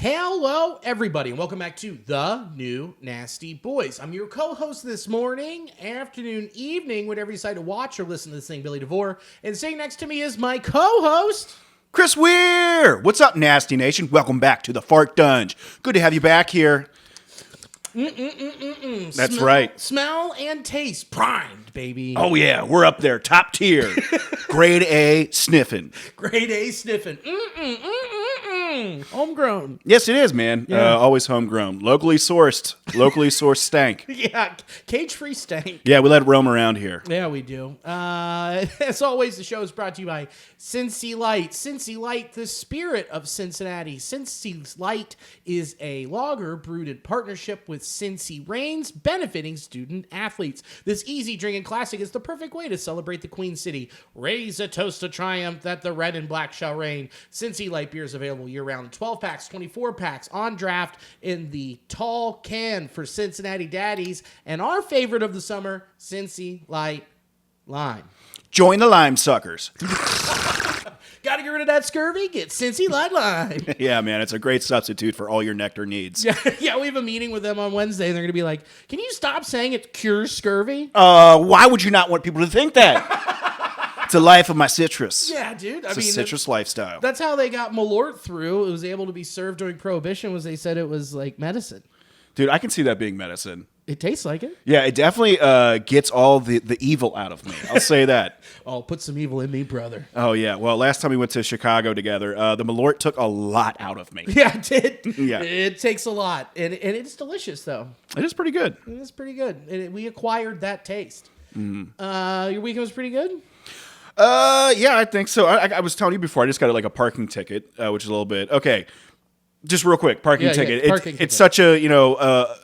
Hello, everybody, and welcome back to The New Nasty Boys. I'm your co-host this morning, afternoon, evening, whatever you decide to watch or listen to this thing, Billy DeVore. And sitting next to me is my co-host, Chris Weir. What's up, Nasty Nation? Welcome back to the Fart Dunge. Good to have you back here. That's right. Smell and taste primed, baby. Oh, yeah. We're up there. Top tier. Grade A sniffing. Grade A sniffing. Homegrown. Yes, it is, man. Yeah. Always homegrown. Locally sourced. Locally sourced stank. Yeah, cage-free stank. Yeah, we let it roam around here. Yeah, we do. As always, the show is brought to you by Cincy Light. Cincy Light, the spirit of Cincinnati. Cincy Light is a lager brewed in partnership with Cincy Reigns, benefiting student athletes. This easy drinking classic is the perfect way to celebrate the Queen City. Raise a toast to triumph that the red and black shall reign. Cincy Light beer is available year-round. 12 packs, 24 packs on draft in the tall can for Cincinnati daddies. And our favorite of the summer, Cincy Light Lime. Join the lime suckers. Gotta get rid of that scurvy? Get Cincy Light Lime. Yeah, man. It's a great substitute for all your nectar needs. Yeah, we have a meeting with them on Wednesday, and they're going to be like, can you stop saying it cures scurvy? Why would you not want people to think that? It's the life of my citrus. Yeah, dude. It's a citrus lifestyle. That's how they got Malort through. It was able to be served during Prohibition, was they said it was like medicine. Dude, I can see that being medicine. It tastes like it. Yeah, it definitely gets all the evil out of me. I'll say that. Oh, put some evil in me, brother. Oh, yeah. Well, last time we went to Chicago together, the Malort took a lot out of me. Yeah, it did. Yeah. It takes a lot. And it's delicious, though. It is pretty good. It is pretty good. We acquired that taste. Your weekend was pretty good? Yeah, I think so. I was telling you before, I just got like a parking ticket, which is a little bit... Okay, just real quick, parking ticket. It's such a,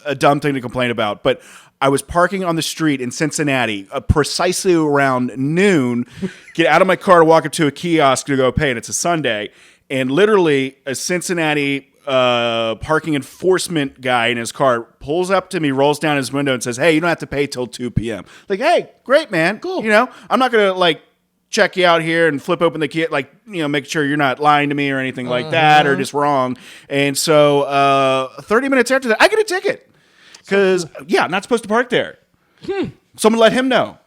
a dumb thing to complain about, but I was parking on the street in Cincinnati precisely around noon, get out of my car to walk up to a kiosk to go pay, and it's a Sunday, and literally a Cincinnati parking enforcement guy in his car pulls up to me, rolls down his window, and says, "Hey, you don't have to pay till 2 p.m." Like, hey, great, man. Cool. I'm not going to, check you out here and flip open the key, make sure you're not lying to me or anything like that or just wrong. And so 30 minutes after that, I get a ticket because, I'm not supposed to park there. Someone let him know.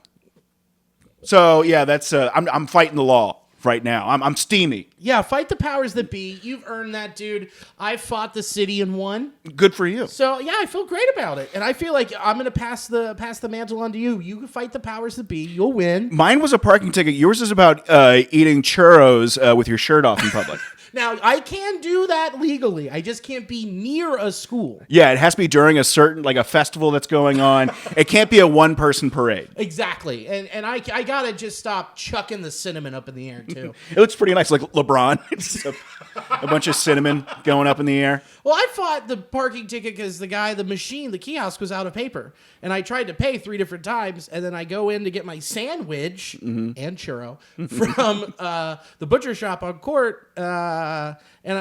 So, yeah, that's I'm fighting the law right now. I'm steamy. Yeah, fight the powers that be. You've earned that, dude. I fought the city and won. Good for you. So, yeah, I feel great about it. And I feel like I'm going to pass the mantle on to you. You can fight the powers that be. You'll win. Mine was a parking ticket. Yours is about eating churros with your shirt off in public. Now, I can do that legally. I just can't be near a school. Yeah, it has to be during a certain, a festival that's going on. It can't be a one-person parade. Exactly. And I got to just stop chucking the cinnamon up in the air, too. It looks pretty nice, like LeBron. It's a bunch of cinnamon going up in the air. Well, I fought the parking ticket because the kiosk was out of paper. And I tried to pay 3 different times, and then I go in to get my sandwich and churro from the butcher shop on Court, and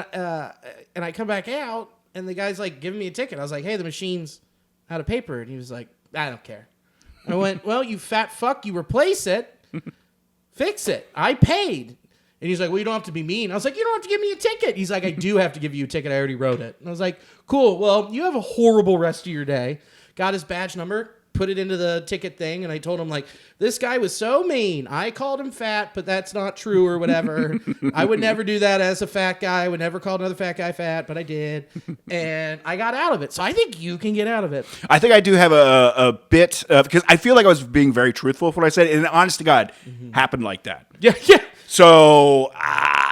I come back out, and the guy's like giving me a ticket. I was like, "Hey, the machine's out of paper," and he was like, "I don't care." I went, "Well, you fat fuck, you replace it, fix it. I paid." And he's like, "Well, you don't have to be mean." I was like, "You don't have to give me a ticket." He's like, "I do have to give you a ticket. I already wrote it." And I was like, "Cool. Well, you have a horrible rest of your day." Got his badge number, put it into the ticket thing, and I told him, this guy was so mean. I called him fat, but that's not true or whatever. I would never do that as a fat guy. I would never call another fat guy fat, but I did. And I got out of it. So I think you can get out of it. I think I do have a bit, because I feel like I was being very truthful with what I said, and honest to God, happened like that. Yeah. So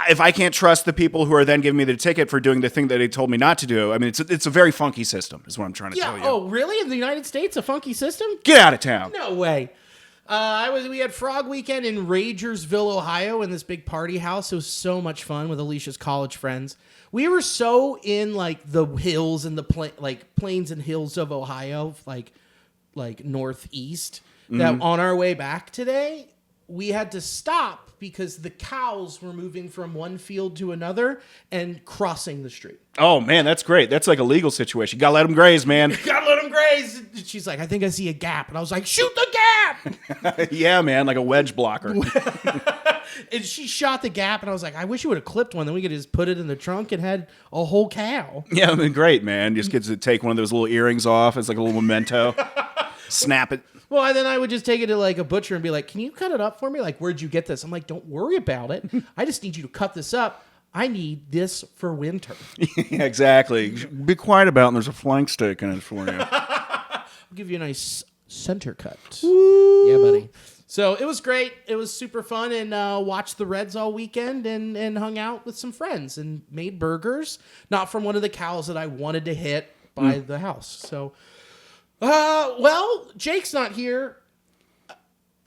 if I can't trust the people who are then giving me the ticket for doing the thing that they told me not to do, I mean, it's a very funky system, is what I'm trying to tell you. Oh, really? In the United States, a funky system? Get out of town. No way. We had Frog Weekend in Ragersville, Ohio, in this big party house. It was so much fun with Alicia's college friends. We were so in the hills and the plains and hills of Ohio, like northeast, that on our way back today, we had to stop because the cows were moving from one field to another and crossing the street. Oh, man, that's great. That's like a legal situation. You got to let them graze, man. You got to let them graze. She's like, "I think I see a gap." And I was like, "Shoot the gap." Yeah, man, like a wedge blocker. And she shot the gap, and I was like, I wish you would have clipped one. Then we could just put it in the trunk and had a whole cow. Yeah, I mean, great, man. Just gets to take one of those little earrings off. It's like a little memento. Snap it. Well, and then I would just take it to like a butcher and be like, can you cut it up for me? Like, where'd you get this? I'm like, don't worry about it. I just need you to cut this up. I need this for winter. Yeah, exactly. Be quiet about it, and there's a flank steak in it for you. I'll give you a nice center cut. Woo. Yeah, buddy. So it was great. It was super fun, and watched the Reds all weekend and hung out with some friends and made burgers. Not from one of the cows that I wanted to hit by the house. So, well, Jake's not here.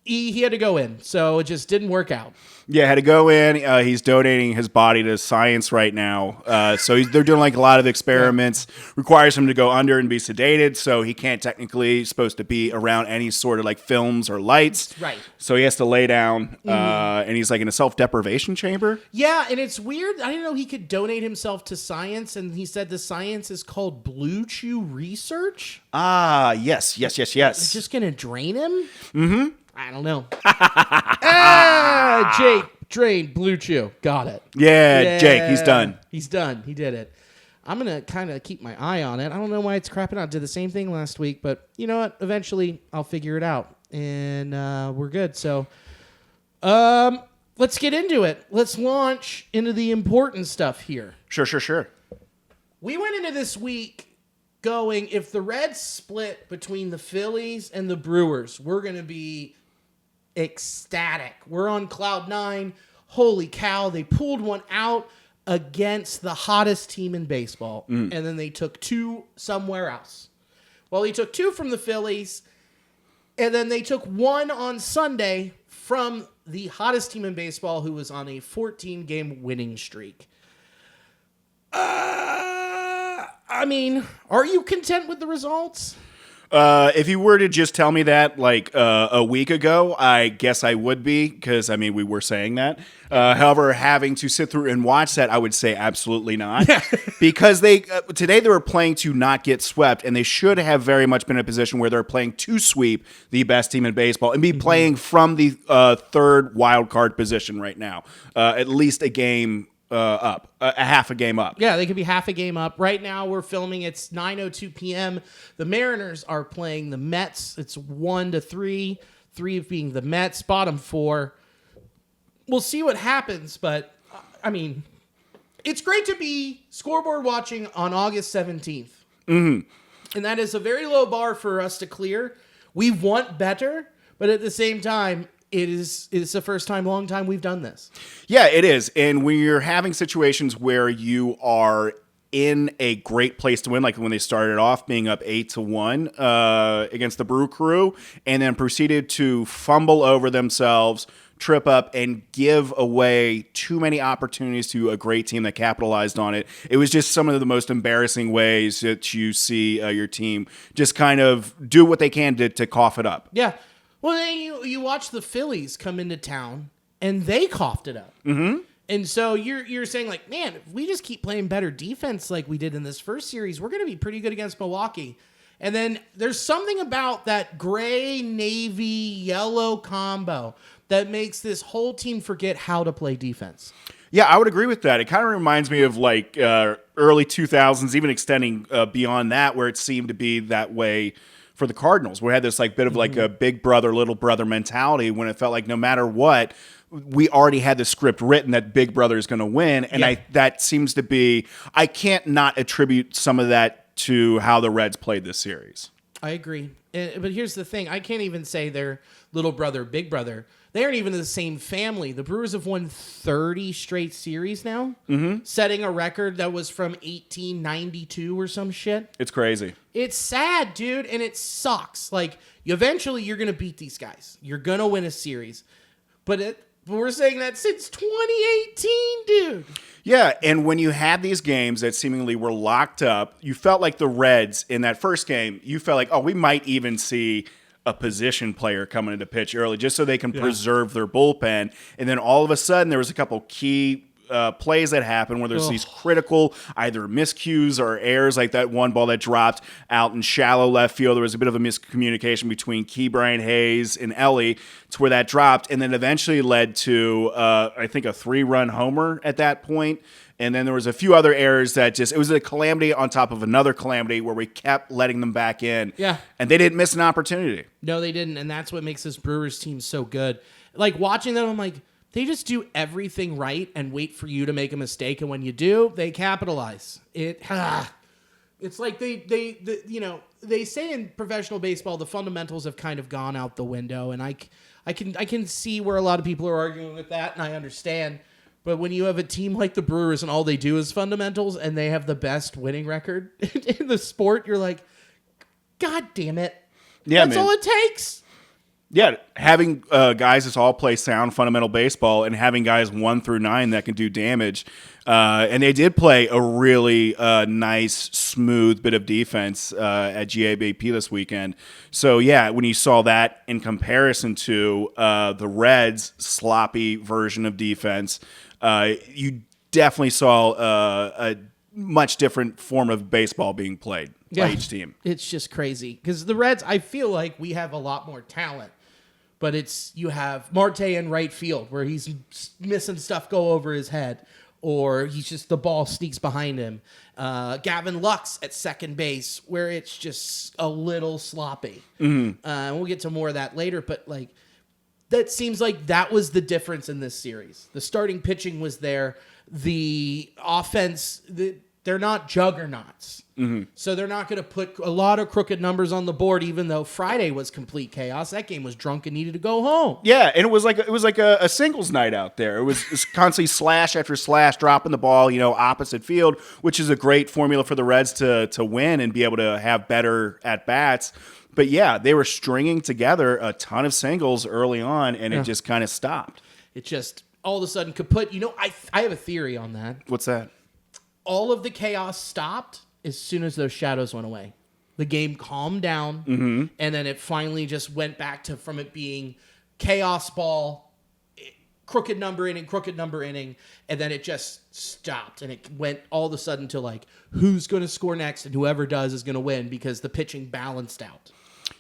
He had to go in, so it just didn't work out. Yeah, had to go in. He's donating his body to science right now. So they're doing like a lot of experiments. Requires him to go under and be sedated, so he can't technically supposed to be around any sort of like films or lights. Right. So he has to lay down, and he's like in a self-deprivation chamber. Yeah, and it's weird. I didn't know he could donate himself to science, and he said the science is called Blue Chew Research. Ah, yes. It's just going to drain him? Mm-hmm. I don't know. Jake, drain, Blue Chew. Got it. Yeah, Jake, he's done. He's done. He did it. I'm going to kind of keep my eye on it. I don't know why it's crapping out. Did the same thing last week, but you know what? Eventually, I'll figure it out, and we're good. So, let's get into it. Let's launch into the important stuff here. Sure. We went into this week going, if the Reds split between the Phillies and the Brewers, we're going to be ecstatic. We're on cloud nine. Holy cow, they pulled one out against the hottest team in baseball, and then they took two somewhere else. Well, he took two from the Phillies, and then they took one on Sunday from the hottest team in baseball, who was on a 14-game winning streak. I mean, are you content with the results? If you were to just tell me that like a week ago, I guess I would be, because I mean we were saying that. However, having to sit through and watch that, I would say absolutely not, because they today they were playing to not get swept, and they should have very much been in a position where they're playing to sweep the best team in baseball and be playing from the third wild card position right now, at least a game up, a half a game up. Yeah, they could be half a game up. Right now, we're filming. It's 9:02 p.m. The Mariners are playing the Mets. It's 1-3. 3 being the Mets. Bottom 4. We'll see what happens, but, I mean, it's great to be scoreboard watching on August 17th. Mm-hmm. And that is a very low bar for us to clear. We want better, but at the same time, it's the first time, long time we've done this. Yeah, it is. And when you're having situations where you are in a great place to win, like when they started off being up 8-1 against the Brew Crew, and then proceeded to fumble over themselves, trip up, and give away too many opportunities to a great team that capitalized on it. It was just some of the most embarrassing ways that you see your team just kind of do what they can to cough it up. Yeah. Well, then you watch the Phillies come into town, and they coughed it up. Mm-hmm. And so you're saying, like, man, if we just keep playing better defense like we did in this first series, we're going to be pretty good against Milwaukee. And then there's something about that gray, navy, yellow combo that makes this whole team forget how to play defense. Yeah, I would agree with that. It kind of reminds me of like early 2000s, even extending beyond that, where it seemed to be that way for the Cardinals. We had this like bit of like a big brother, little brother mentality, when it felt like no matter what, we already had the script written that Big Brother is going to win. And that seems to be, I can't not attribute some of that to how the Reds played this series. I agree. But here's the thing. I can't even say they're little brother, big brother. They aren't even in the same family. The Brewers have won 30 straight series now, setting a record that was from 1892 or some shit. It's crazy. It's sad, dude, and it sucks. Like, eventually you're going to beat these guys. You're going to win a series. But we're saying that since 2018, dude. Yeah, and when you had these games that seemingly were locked up, you felt like the Reds in that first game, you felt like, oh, we might even see a position player coming into pitch early just so they can preserve their bullpen. And then all of a sudden there was a couple key plays that happen where there's these critical either miscues or errors, like that one ball that dropped out in shallow left field. There was a bit of a miscommunication between Ke'Bryan Hayes and Ellie to where that dropped, and then eventually led to, I think, a 3-run homer at that point. And then there was a few other errors that it was a calamity on top of another calamity where we kept letting them back in. Yeah. And they didn't miss an opportunity. No, they didn't. And that's what makes this Brewers team so good. Like, watching them, I'm like, they just do everything right and wait for you to make a mistake. And when you do, they capitalize. It's like they say in professional baseball, the fundamentals have kind of gone out the window. And I can see where a lot of people are arguing with that, and I understand. But when you have a team like the Brewers and all they do is fundamentals and they have the best winning record in the sport, you're like, God damn it. Yeah, that's all it takes. Yeah, having guys that all play sound fundamental baseball and having guys 1 through 9 that can do damage. And they did play a really nice, smooth bit of defense at GABP this weekend. So, yeah, when you saw that in comparison to the Reds' sloppy version of defense, you definitely saw a much different form of baseball being played by each team. It's just crazy. Because the Reds, I feel like we have a lot more talent. But you have Marte in right field where he's missing stuff go over his head. Or the ball sneaks behind him. Gavin Lux at second base where it's just a little sloppy. Mm-hmm. We'll get to more of that later. But like, that seems like that was the difference in this series. The starting pitching was there. The offense, they're not juggernauts. Mm-hmm. So they're not going to put a lot of crooked numbers on the board, even though Friday was complete chaos. That game was drunk and needed to go home. Yeah, and it was like a singles night out there. It was constantly slash after slash, dropping the ball, opposite field, which is a great formula for the Reds to win and be able to have better at-bats. But yeah, they were stringing together a ton of singles early on, and it just kind of stopped. It just all of a sudden kaput. I have a theory on that. What's that? All of the chaos stopped as soon as those shadows went away. The game calmed down, and then it finally just went back to from it being chaos ball, crooked number inning, and then it just stopped, and it went all of a sudden to like, who's going to score next, and whoever does is going to win because the pitching balanced out.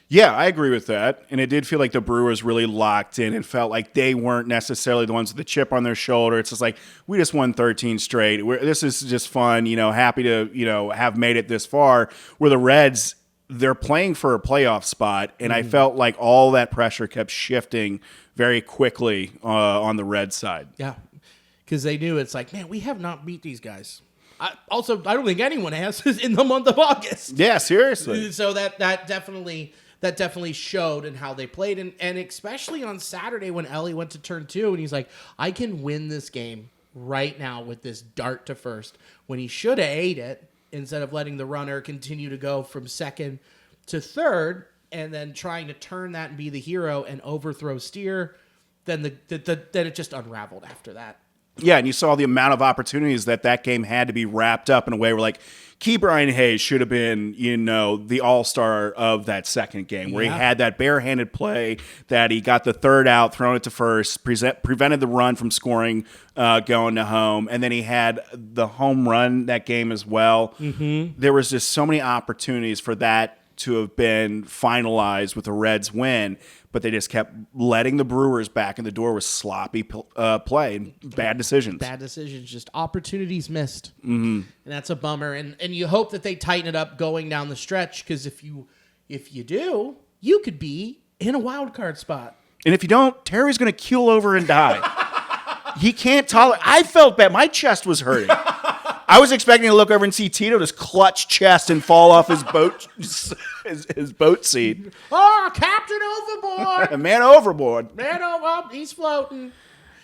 Yeah, I agree with that. And it did feel like the Brewers really locked in and felt like they weren't necessarily the ones with the chip on their shoulder. It's just like, we just won 13 straight. This is just fun, happy to, have made it this far. Where the Reds, they're playing for a playoff spot. And I felt like all that pressure kept shifting very quickly on the Reds side. Yeah, because they knew it's like, man, we have not beat these guys. I don't think anyone has in the month of August. Yeah, seriously. So that definitely showed in how they played. And especially on Saturday when Ellie went to turn 2 and he's like, I can win this game right now with this dart to first, when he should have ate it instead of letting the runner continue to go from second to third and then trying to turn that and be the hero and overthrow Steer. Then it just unraveled after that. Yeah, and you saw the amount of opportunities that game had to be wrapped up in a way where, like, Ke'Bryan Hayes should have been, the all-star of that second game, where he had that barehanded play that he got the third out, thrown it to first, prevented the run from scoring, going to home, and then he had the home run that game as well. Mm-hmm. There was just so many opportunities for that to have been finalized with the Reds win, but they just kept letting the Brewers back in the door with sloppy play and bad decisions. Bad decisions, just opportunities missed. Mm-hmm. And that's a bummer. And you hope that they tighten it up going down the stretch, because if you do, you could be in a wild card spot. And if you don't, Terry's going to keel over and die. He can't tolerate. I felt bad. My chest was hurting. I was expecting to look over and see Tito just clutch chest and fall off his boat his boat seat. Oh, Captain Overboard! Man overboard. He's floating.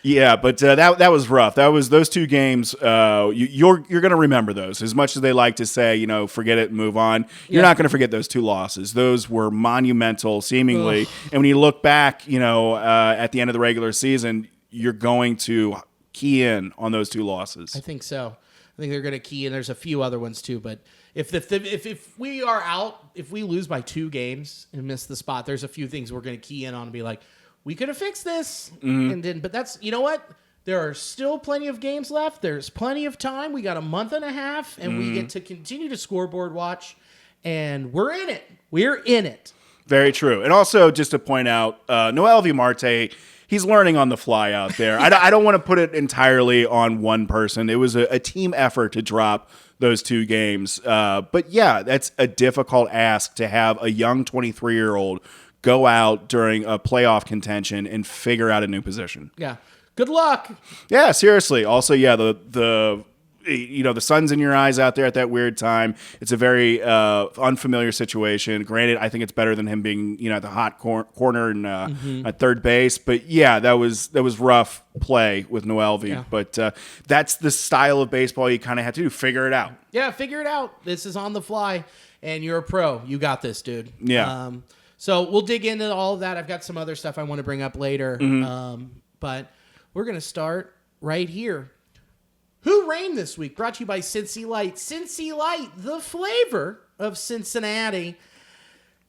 Yeah, but that was rough. Those two games. You're going to remember those as much as they like to say, forget it and move on. You're not going to forget those two losses. Those were monumental, seemingly. Ugh. And when you look back, at the end of the regular season, you're going to key in on those two losses. I think so. I think they're going to key in. There's a few other ones too, but if we are out, if we lose by 2 games and miss the spot, there's a few things we're going to key in on and be like, we could have fixed this and didn't. But that's, you know what? There are still plenty of games left. There's plenty of time. We got a month and a half, and we get to continue to scoreboard watch, and we're in it. We're in it. Very true. And also, just to point out, Noelvi Marte, he's learning on the fly out there. I don't want to put it entirely on one person. It was a team effort to drop those 2 games. But yeah, that's a difficult ask to have a young 23-year-old go out during a playoff contention and figure out a new position. Yeah. Good luck. Yeah, seriously. Also, yeah, the sun's in your eyes out there at that weird time. It's a very unfamiliar situation. Granted, I think it's better than him being, at the hot corner and at third base. But yeah, that was rough play with Noelvi. Yeah. But that's the style of baseball you kind of have to do. Figure it out. Yeah, figure it out. This is on the fly, and you're a pro. You got this, dude. Yeah. So we'll dig into all of that. I've got some other stuff I want to bring up later. But we're going to start right here. Who reigned this week? Brought to you by Cincy Light. Cincy Light, the flavor of Cincinnati.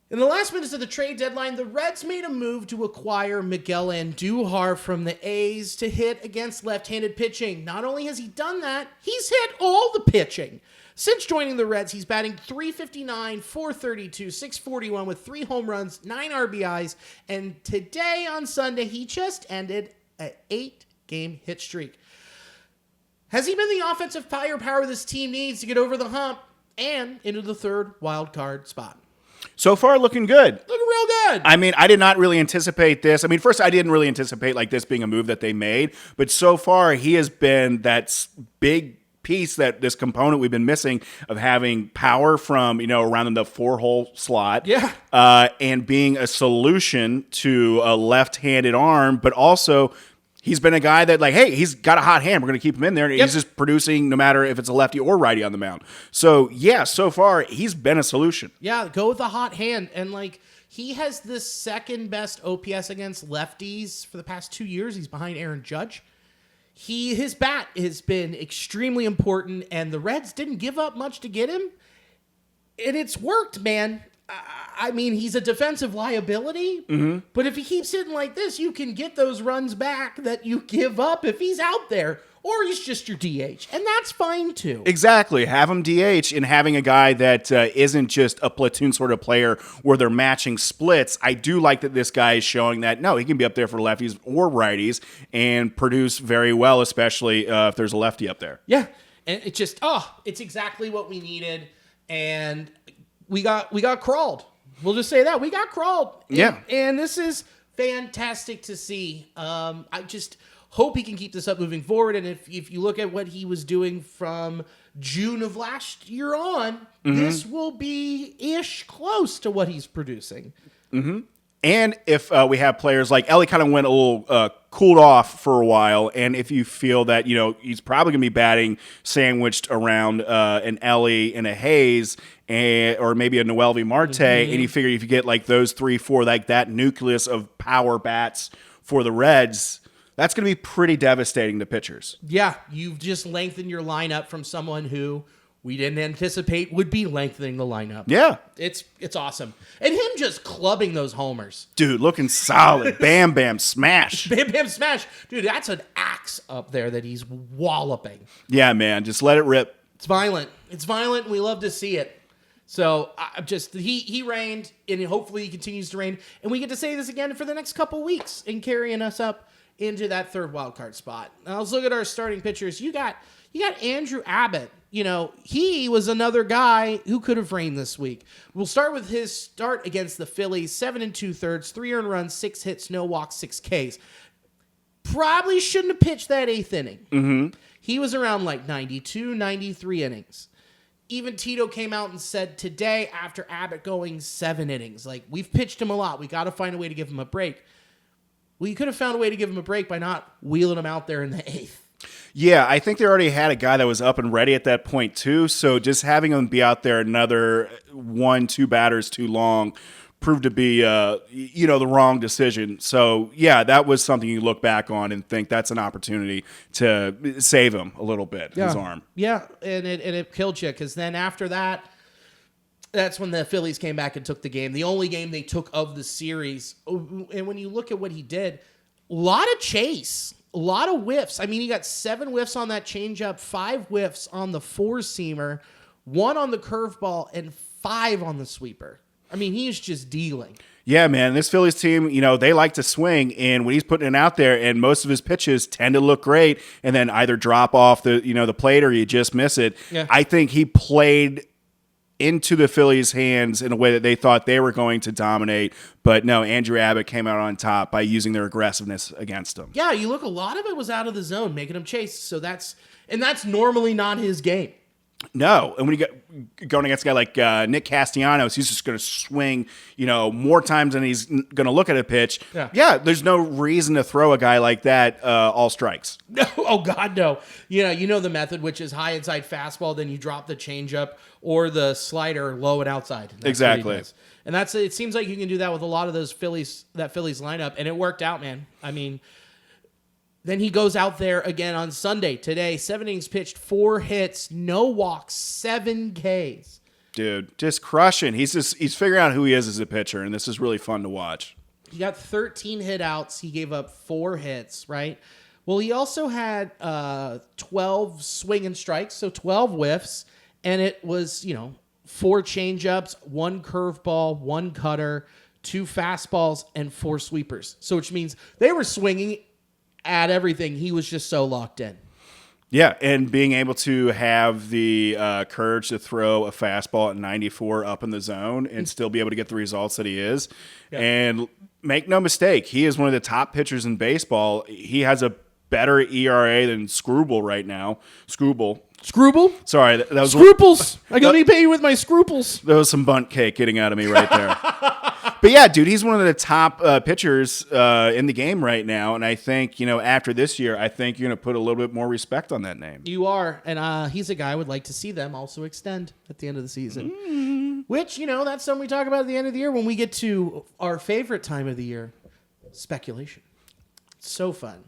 In the last minutes of the trade deadline, the Reds made a move to acquire Miguel Andujar from the A's to hit against left-handed pitching. Not only has he done that, he's hit all the pitching. Since joining the Reds, he's batting .359, .432, .641 with 3 home runs, 9 RBIs, and today on Sunday, he just ended an 8-game hit streak. Has he been the offensive firepower this team needs to get over the hump and into the 3rd wild card spot? So far, looking good. Looking real good. I mean, I did not really anticipate this. I mean, first, I didn't really anticipate this being a move that they made. But so far, he has been that big piece, this component we've been missing of having power from, around the 4-hole slot. Yeah. And being a solution to a left-handed arm, but also he's been a guy that, hey, he's got a hot hand. We're going to keep him in there. And he's just producing no matter if it's a lefty or righty on the mound. So, yeah, so far, he's been a solution. Yeah, go with a hot hand. And, he has the 2nd best OPS against lefties for the past 2 years. He's behind Aaron Judge. His bat has been extremely important, and the Reds didn't give up much to get him. And it's worked, man. I mean, he's a defensive liability, but if he keeps hitting like this, you can get those runs back that you give up if he's out there, or he's just your DH, and that's fine too. Exactly. Have him DH, and having a guy that isn't just a platoon sort of player where they're matching splits. I do like that this guy is showing that, no, he can be up there for lefties or righties and produce very well, especially if there's a lefty up there. Yeah, and it just, it's exactly what we needed, and we got crawled. We'll just say that. We got crawled. Yeah. And this is fantastic to see. I just hope he can keep this up moving forward. And if you look at what he was doing from June of last year on, this will be close to what he's producing. Mm-hmm. And if we have players like Ellie kind of went a little cooled off for a while, and if you feel that, he's probably going to be batting sandwiched around an Ellie and a Hayes or maybe a Noelvi Marte, and you figure if you get those 3, 4, that nucleus of power bats for the Reds, that's going to be pretty devastating to pitchers. Yeah, you've just lengthened your lineup from someone who we didn't anticipate would be lengthening the lineup. Yeah. It's awesome. And him just clubbing those homers. Dude, looking solid. Bam, bam, smash. Bam, bam, smash. Dude, that's an axe up there that he's walloping. Yeah, man. Just let it rip. It's violent. It's violent, and we love to see it. So, he reigned, and hopefully he continues to reign. And we get to say this again for the next couple weeks and carrying us up into that 3rd wild card spot. Now, let's look at our starting pitchers. You got Andrew Abbott. He was another guy who could have reigned this week. We'll start with his start against the Phillies. 7 2/3, 3 earned runs, 6 hits, no walks, 6 Ks. Probably shouldn't have pitched that 8th inning. He was around 92, 93 innings. Even Tito came out and said today, after Abbott going 7 innings, we've pitched him a lot. We got to find a way to give him a break. Well, you could have found a way to give him a break by not wheeling him out there in the 8th. Yeah, I think they already had a guy that was up and ready at that point, too. So just having him be out there another 1-2 batters too long proved to be, the wrong decision. So, yeah, that was something you look back on and think that's an opportunity to save him a little bit, his arm. Yeah, and it killed you because then after that, that's when the Phillies came back and took the game. The only game they took of the series. And when you look at what he did, a lot of chase. a lot of whiffs. I mean, he got 7 whiffs on that changeup, 5 whiffs on the 4-seamer, 1 on the curveball, and 5 on the sweeper. I mean, he's just dealing. Yeah, man, this Phillies team, they like to swing, and when he's putting it out there, and most of his pitches tend to look great, and then either drop off the plate or you just miss it. Yeah. I think he played into the Phillies' hands in a way that they thought they were going to dominate, but no, Andrew Abbott came out on top by using their aggressiveness against him. Yeah, you look, a lot of it was out of the zone, making him chase. So that's normally not his game. No, and when you get going against a guy like Nick Castellanos, he's just going to swing, more times than he's going to look at a pitch. Yeah, there's no reason to throw a guy like that all strikes. No, oh God, no. You know the method, which is high inside fastball, then you drop the changeup or the slider low and outside. That's exactly. And it seems like you can do that with a lot of those Phillies lineup, and it worked out, man. I mean, then he goes out there again on Sunday. Today, 7 innings pitched, 4 hits, no walks, 7 Ks. Dude, just crushing. He's figuring out who he is as a pitcher, and this is really fun to watch. He got 13 hit outs. He gave up 4 hits, right? Well, he also had 12 swing and strikes, so 12 whiffs, and it was, 4 changeups, 1 curveball, 1 cutter, 2 fastballs, and 4 sweepers. So which means they were swinging at everything. He was just so locked in. Yeah, and being able to have the courage to throw a fastball at 94 up in the zone and still be able to get the results that he is. Yeah. And make no mistake, he is one of the top pitchers in baseball. He has a better ERA than Screwball right now. Screwball? Sorry, that was Scruples. I got to pay you with my scruples. There was some bunt cake getting out of me right there. But yeah, dude, he's one of the top pitchers in the game right now, and I think after this year, I think you're going to put a little bit more respect on that name. You are, and he's a guy I would like to see them also extend at the end of the season. Which that's something we talk about at the end of the year when we get to our favorite time of the year, speculation. It's so fun.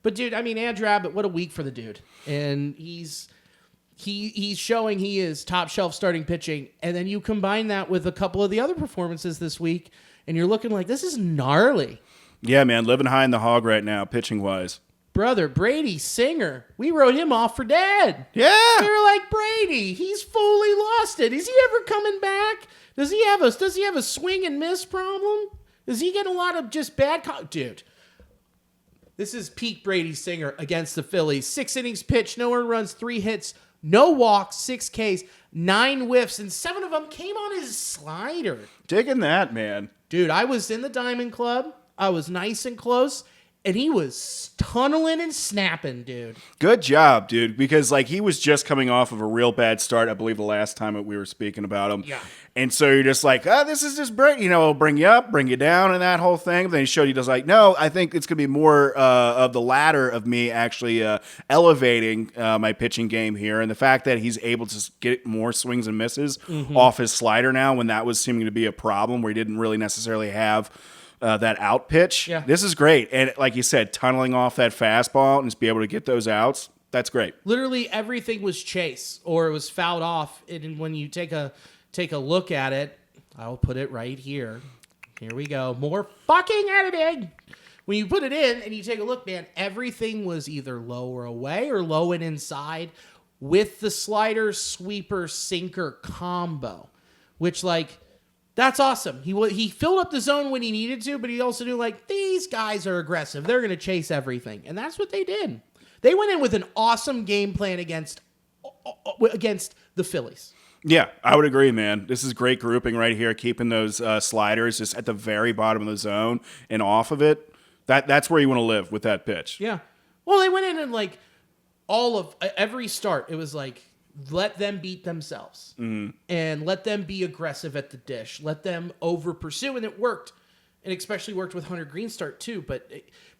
But dude, I mean, Andrew Abbott, what a week for the dude, and he's showing he is top shelf starting pitching, and then you combine that with a couple of the other performances this week, and you're looking like this is gnarly. Yeah, man, living high in the hog right now, pitching wise. Brother, Brady Singer, we wrote him off for dead. Yeah. We were like, Brady, he's fully lost it. Is he ever coming back? Does he have a swing and miss problem? Does he get a lot of just bad dude? This is peak Brady Singer against the Phillies. 6 innings pitched, no earned runs, 3 hits, no walks, 6 Ks, 9 whiffs, and 7 of them came on his slider. Digging that, man. Dude, I was in the Diamond Club. I was nice and close, and he was tunneling and snapping, dude. Good job, dude, because he was just coming off of a real bad start, I believe the last time we were speaking about him. Yeah. And so you're just like, this is just great. It'll bring you up, bring you down, and that whole thing. But then he showed you just like, no, I think it's going to be more of the latter of me actually elevating my pitching game here. And the fact that he's able to get more swings and misses off his slider now when that was seeming to be a problem where he didn't really necessarily have that out pitch. Yeah. This is great. And like you said, tunneling off that fastball and just be able to get those outs, that's great. Literally everything was chase or it was fouled off. And when you take a look at it, I'll put it right here. Here we go. More fucking editing. When you put it in and you take a look, man, everything was either low or away or low and inside with the slider, sweeper, sinker combo, which that's awesome. He filled up the zone when he needed to, but he also knew these guys are aggressive. They're going to chase everything. And that's what they did. They went in with an awesome game plan against the Phillies. Yeah, I would agree, man. This is great grouping right here, keeping those sliders just at the very bottom of the zone and off of it. That's where you want to live with that pitch. Yeah. Well, they went in and all of every start, it was let them beat themselves and let them be aggressive at the dish. Let them over pursue, and it worked. It especially worked with Hunter Greene start too. But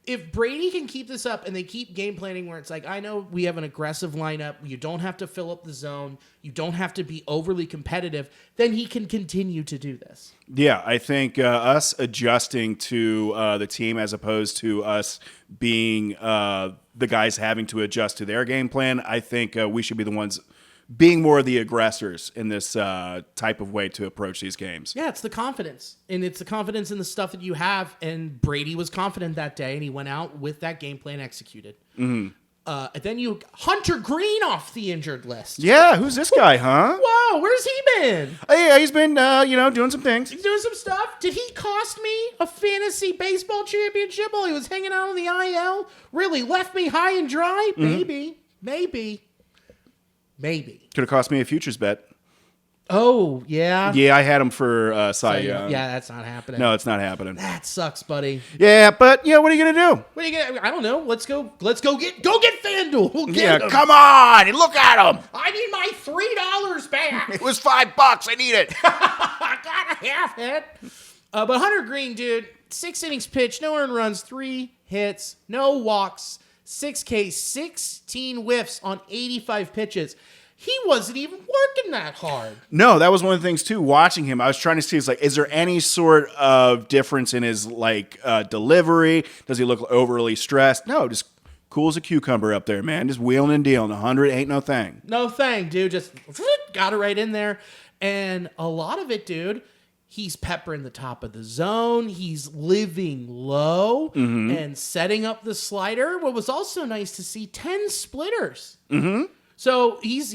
if Brady can keep this up and they keep game planning where it's I know we have an aggressive lineup. You don't have to fill up the zone. You don't have to be overly competitive. Then he can continue to do this. Yeah, I think us adjusting to the team as opposed to us being the guys having to adjust to their game plan, I think we should be the ones being more of the aggressors in this type of way to approach these games. Yeah, it's the confidence. And it's the confidence in the stuff that you have. And Brady was confident that day, and he went out with that game plan executed. Mm-hmm. And then you Hunter Greene off the injured list. Yeah, who's this guy, huh? Whoa, where's he been? Oh, yeah, he's been, doing some things. He's doing some stuff. Did he cost me a fantasy baseball championship while he was hanging out on the IL? Really left me high and dry? Mm-hmm. Maybe. Could have cost me a futures bet. Oh, yeah? Yeah, I had him for Cy Young. Yeah, that's not happening. No, it's not happening. That sucks, buddy. Yeah, but, what are you going to do? What are you gonna? I don't know. Let's go get FanDuel. We'll get him. Come on. Look at him. I need my $3 back. It was $5. I need it. I gotta have it. But Hunter Greene, dude, 6 innings pitched, no earned runs, 3 hits, no walks, 6 Ks, 16 whiffs on 85 pitches. He wasn't even working that hard. No, that was one of the things, too. Watching him, I was trying to see, is there any sort of difference in his, delivery? Does he look overly stressed? No, just cool as a cucumber up there, man. Just wheeling and dealing. 100 ain't no thing. No thing, dude. Just got it right in there. And a lot of it, dude, he's peppering the top of the zone. He's living low and setting up the slider. What was also nice to see, 10 splitters. Mm-hmm. So he's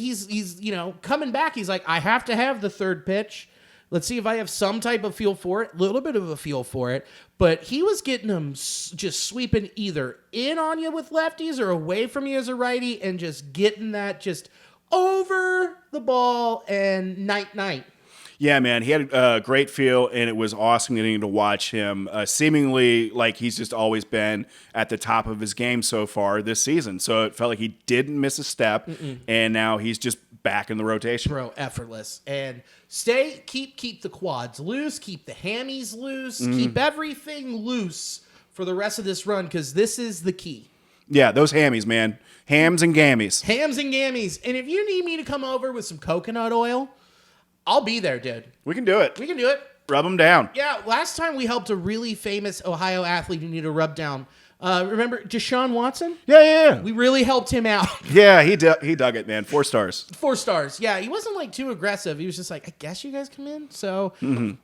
coming back. He's like, I have to have the third pitch. Let's see if I have some type of feel for it. A little bit of a feel for it. But he was getting them just sweeping either in on you with lefties or away from you as a righty and just getting that just over the ball and night. Yeah, man, he had a great feel, and it was awesome getting to watch him seemingly like he's just always been at the top of his game so far this season. So it felt like he didn't miss a step, and now he's just back in the rotation. Bro, effortless. And keep the quads loose, keep the hammies loose, keep everything loose for the rest of this run, because this is the key. Yeah, those hammies, man. Hams and gammies. And if you need me to come over with some coconut oil, I'll be there, dude. We can do it. Rub them down. Yeah, last time we helped a really famous Ohio athlete who needed a rub down. Remember Deshaun Watson? Yeah. We really helped him out. Yeah, he dug it, man. 4 stars. 4 stars. Yeah, he wasn't too aggressive. He was just like, I guess you guys come in. So,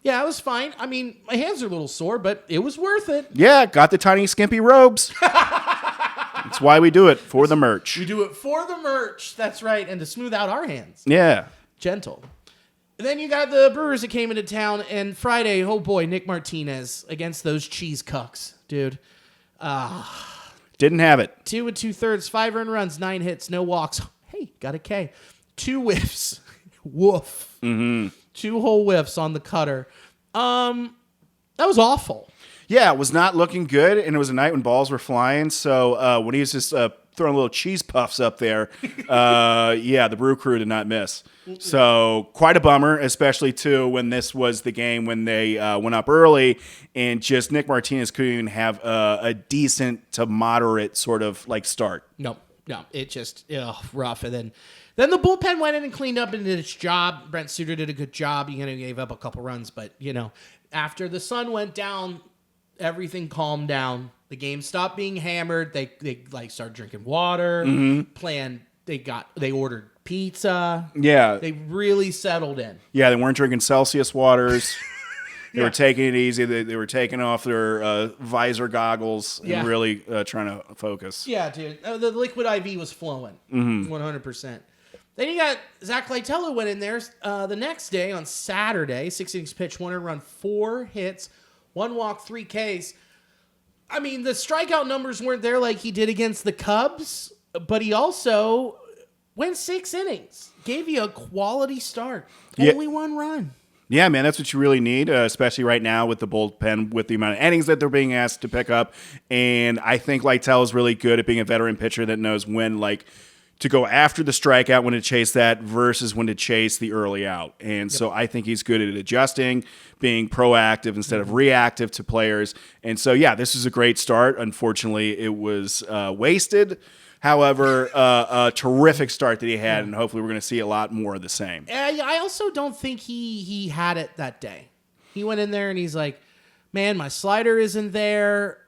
yeah, it was fine. I mean, my hands are a little sore, but it was worth it. Yeah, got the tiny skimpy robes. That's why we do it, for the merch. We do it for the merch. That's right. And to smooth out our hands. Yeah. Gentle. Then you got the Brewers that came into town, and Friday, oh boy, Nick Martinez against those cheese cucks, dude. Didn't have it. 2 2/3, 5 earned runs, 9 hits, no walks. Hey, got a K. 2 whiffs. Woof. 2 whole whiffs on the cutter. That was awful. Yeah, it was not looking good, and it was a night when balls were flying. So when he was just throwing little cheese puffs up there, the Brew Crew did not miss. So quite a bummer, especially too when this was the game when they went up early, and just Nick Martinez couldn't even have a decent to moderate sort of start. No, it just rough. And then the bullpen went in and cleaned up and did its job. Brent Suter did a good job. He gave up a couple runs, but after the sun went down, everything calmed down. The game stopped being hammered. They started drinking water. They ordered pizza. Yeah. They really settled in. Yeah, they weren't drinking Celsius waters. They were taking it easy. They were taking off their visor goggles and really trying to focus. Yeah, dude. The liquid IV was flowing. 100%. Then you got Zach Lytella went in there the next day on Saturday. 6 innings pitched, 1 earned run, 4 hits, 1 walk, 3 Ks. I mean, the strikeout numbers weren't there like he did against the Cubs, but he also went 6 innings. Gave you a quality start. Only 1 run. Yeah, man, that's what you really need, especially right now with the bullpen, with the amount of innings that they're being asked to pick up. And I think Lytell is really good at being a veteran pitcher that knows when, to go after the strikeout, when to chase that versus when to chase the early out. And so I think he's good at adjusting, being proactive instead of reactive to players. And so, yeah, this is a great start. Unfortunately, it was wasted. However, a terrific start that he had, and hopefully we're going to see a lot more of the same. I also don't think he had it that day. He went in there and he's like, man, my slider isn't there.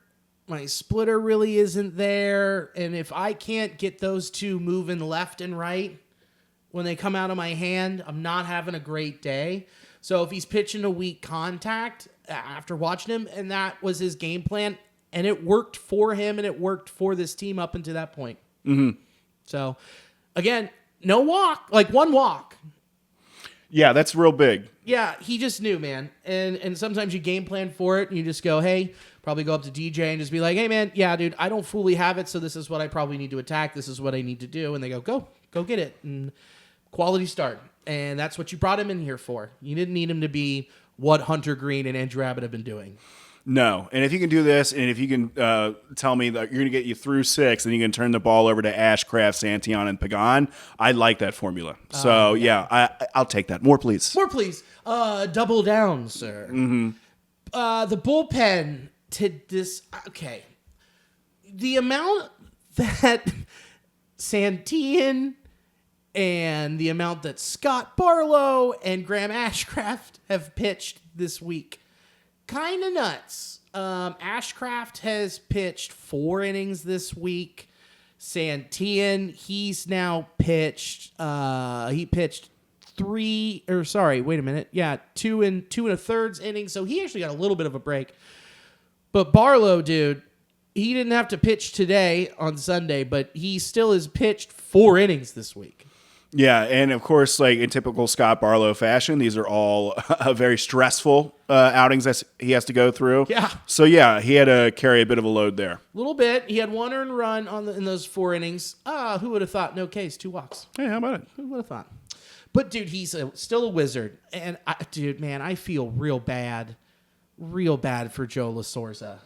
My splitter really isn't there. And if I can't get those two moving left and right, when they come out of my hand, I'm not having a great day. So if he's pitching a weak contact after watching him, and that was his game plan, and it worked for him and it worked for this team up until that point. Mm-hmm. So, again, no walk, like one walk. Yeah, that's real big. Yeah, he just knew, man. And sometimes you game plan for it, and you just go, hey, probably go up to DJ and just be like, hey, man, yeah, dude, I don't fully have it, so this is what I probably need to attack. This is what I need to do. And they go get it. And quality start. And that's what you brought him in here for. You didn't need him to be what Hunter Greene and Andrew Abbott have been doing. No. And if you can do this, and if you can tell me that you're going to get you through 6, then you can turn the ball over to Ashcraft, Santillan, and Pagan, I like that formula. So, I'll take that. More, please. More, please. Double down, sir. Mm-hmm. The bullpen to this... Okay. The amount that Santillan and the amount that Scott Barlow and Graham Ashcraft have pitched this week... kind of nuts. Ashcraft has pitched 4 innings this week. Santillan, he's now pitched. He pitched 2 and 2.3 innings. So he actually got a little bit of a break. But Barlow, dude, he didn't have to pitch today on Sunday, but he still has pitched 4 innings this week. Yeah, and of course, like in typical Scott Barlow fashion, these are all very stressful outings that he has to go through. Yeah. So yeah, he had to carry a bit of a load there. A little bit. He had 1 earned run in those 4 innings. Who would have thought? No case, 2 walks. Hey, how about it? Who would have thought? But dude, he's still a wizard, and I feel real bad for Joe LaSorza.